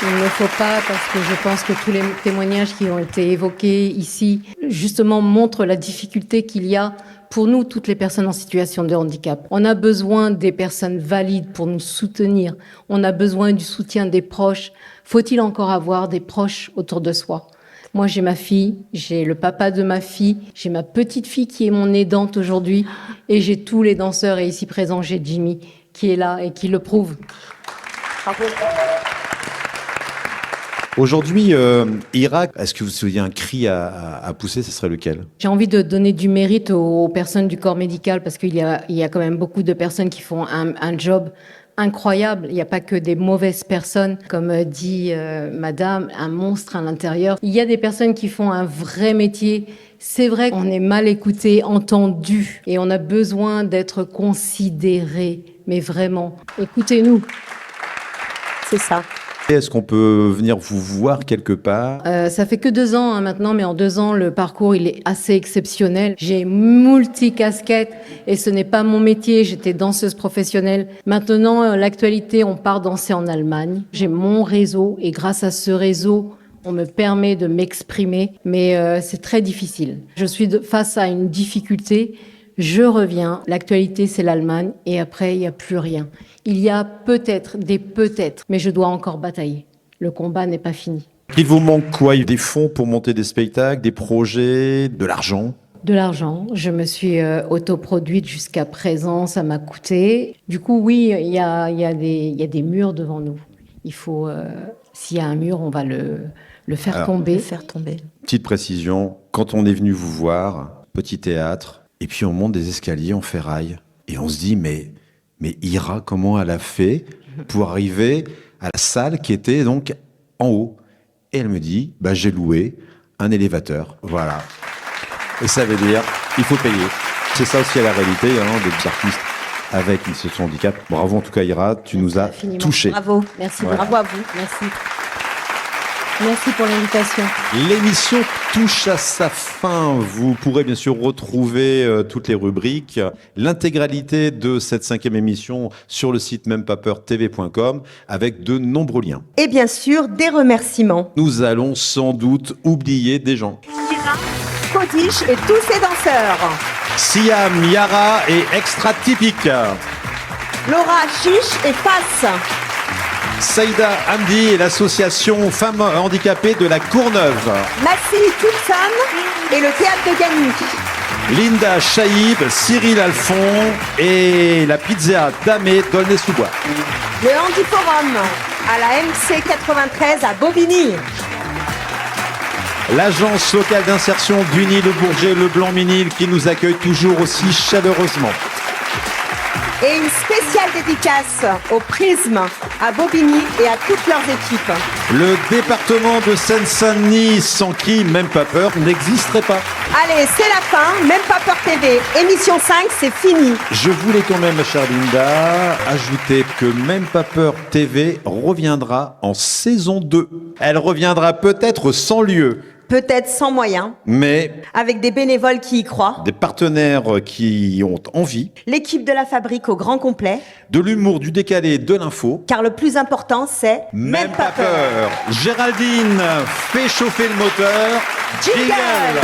S20: Il ne faut pas, parce que je pense que tous les témoignages qui ont été évoqués ici, justement, montrent la difficulté qu'il y a pour nous, toutes les personnes en situation de handicap. On a besoin des personnes valides pour nous soutenir. On a besoin du soutien des proches. Faut-il encore avoir des proches autour de soi ? Moi, j'ai ma fille, j'ai le papa de ma fille, j'ai ma petite fille qui est mon aidante aujourd'hui, et j'ai tous les danseurs, et ici présent, j'ai Jimmy qui est là et qui le prouve.
S2: Bravo.
S1: Aujourd'hui, Ira, est-ce que vous aviez un cri à pousser, ce serait lequel?
S20: J'ai envie de donner du mérite aux personnes du corps médical parce qu'il y a quand même beaucoup de personnes qui font un job incroyable. Il n'y a pas que des mauvaises personnes, comme dit madame, un monstre à l'intérieur. Il y a des personnes qui font un vrai métier. C'est vrai qu'on est mal écouté, entendu et on a besoin d'être considéré. Mais vraiment, écoutez-nous.
S2: C'est ça.
S1: Est-ce qu'on peut venir vous voir quelque part?
S20: Ça fait que 2 ans maintenant, mais en 2 ans, le parcours, il est assez exceptionnel. J'ai multi-casquettes et ce n'est pas mon métier. J'étais danseuse professionnelle. Maintenant, l'actualité, on part danser en Allemagne. J'ai mon réseau et grâce à ce réseau, on me permet de m'exprimer, mais c'est très difficile. Je suis face à une difficulté. Je reviens. L'actualité, c'est l'Allemagne et après, il n'y a plus rien. Il y a peut-être des peut-être, mais je dois encore batailler. Le combat n'est pas fini.
S1: Il vous manque quoi? Des fonds pour monter des spectacles, des projets, de l'argent?
S20: De l'argent. Je me suis autoproduite jusqu'à présent, ça m'a coûté. Du coup, oui, il y a des murs devant nous. Il faut, s'il y a un mur, on va le faire tomber.
S1: Petite précision, quand on est venu vous voir, petit théâtre, et puis on monte des escaliers en ferraille, et on se dit, mais Ira, comment elle a fait pour arriver à la salle qui était donc en haut? Et elle me dit, j'ai loué un élévateur. Voilà. Et ça veut dire, il faut payer. C'est ça aussi la réalité des artistes avec une situation de handicap. Bravo en tout cas Ira, tu nous as touchés.
S2: Bravo.
S20: Merci,
S2: bravo à vous.
S20: Merci. Merci pour l'invitation.
S1: L'émission touche à sa fin. Vous pourrez bien sûr retrouver toutes les rubriques, l'intégralité de cette 5e émission sur le site memespapeurtv.com avec de nombreux liens.
S2: Et bien sûr, des remerciements.
S1: Nous allons sans doute oublier des gens.
S2: Ira, Codish et tous ses danseurs.
S1: Siam, Yara et Extra Typique.
S2: Laura, Chiche et Fass.
S1: Saïda Hamdi et l'association Femmes Handicapées de la Courneuve.
S2: Massili Toulson et le théâtre de Gagny.
S1: Linda Chaïb, Cyril Alphon et la pizza Damé d'Aulnay-sous-Bois.
S2: Le Handiforum à la MC 93 à Bobigny.
S1: L'agence locale d'insertion d'Unis-le-Bourget, le Blanc-Minil qui nous accueille toujours aussi chaleureusement.
S2: Et une spéciale dédicace au Prisme, à Bobigny et à toutes leurs équipes.
S1: Le département de Seine-Saint-Denis, sans qui Même Pas Peur n'existerait pas.
S2: Allez, c'est la fin, Même Pas Peur TV. Émission 5, c'est fini.
S1: Je voulais quand même, ma chère Linda, ajouter que Même Pas Peur TV reviendra en saison 2. Elle reviendra peut-être sans lieu.
S2: Peut-être sans moyens.
S1: Mais
S2: avec des bénévoles qui y croient.
S1: Des partenaires qui ont envie.
S2: L'équipe de la fabrique au grand complet.
S1: De l'humour, du décalé, de l'info.
S2: Car le plus important, c'est
S1: Même pas peur. Géraldine, fais chauffer le moteur.
S2: Jingle.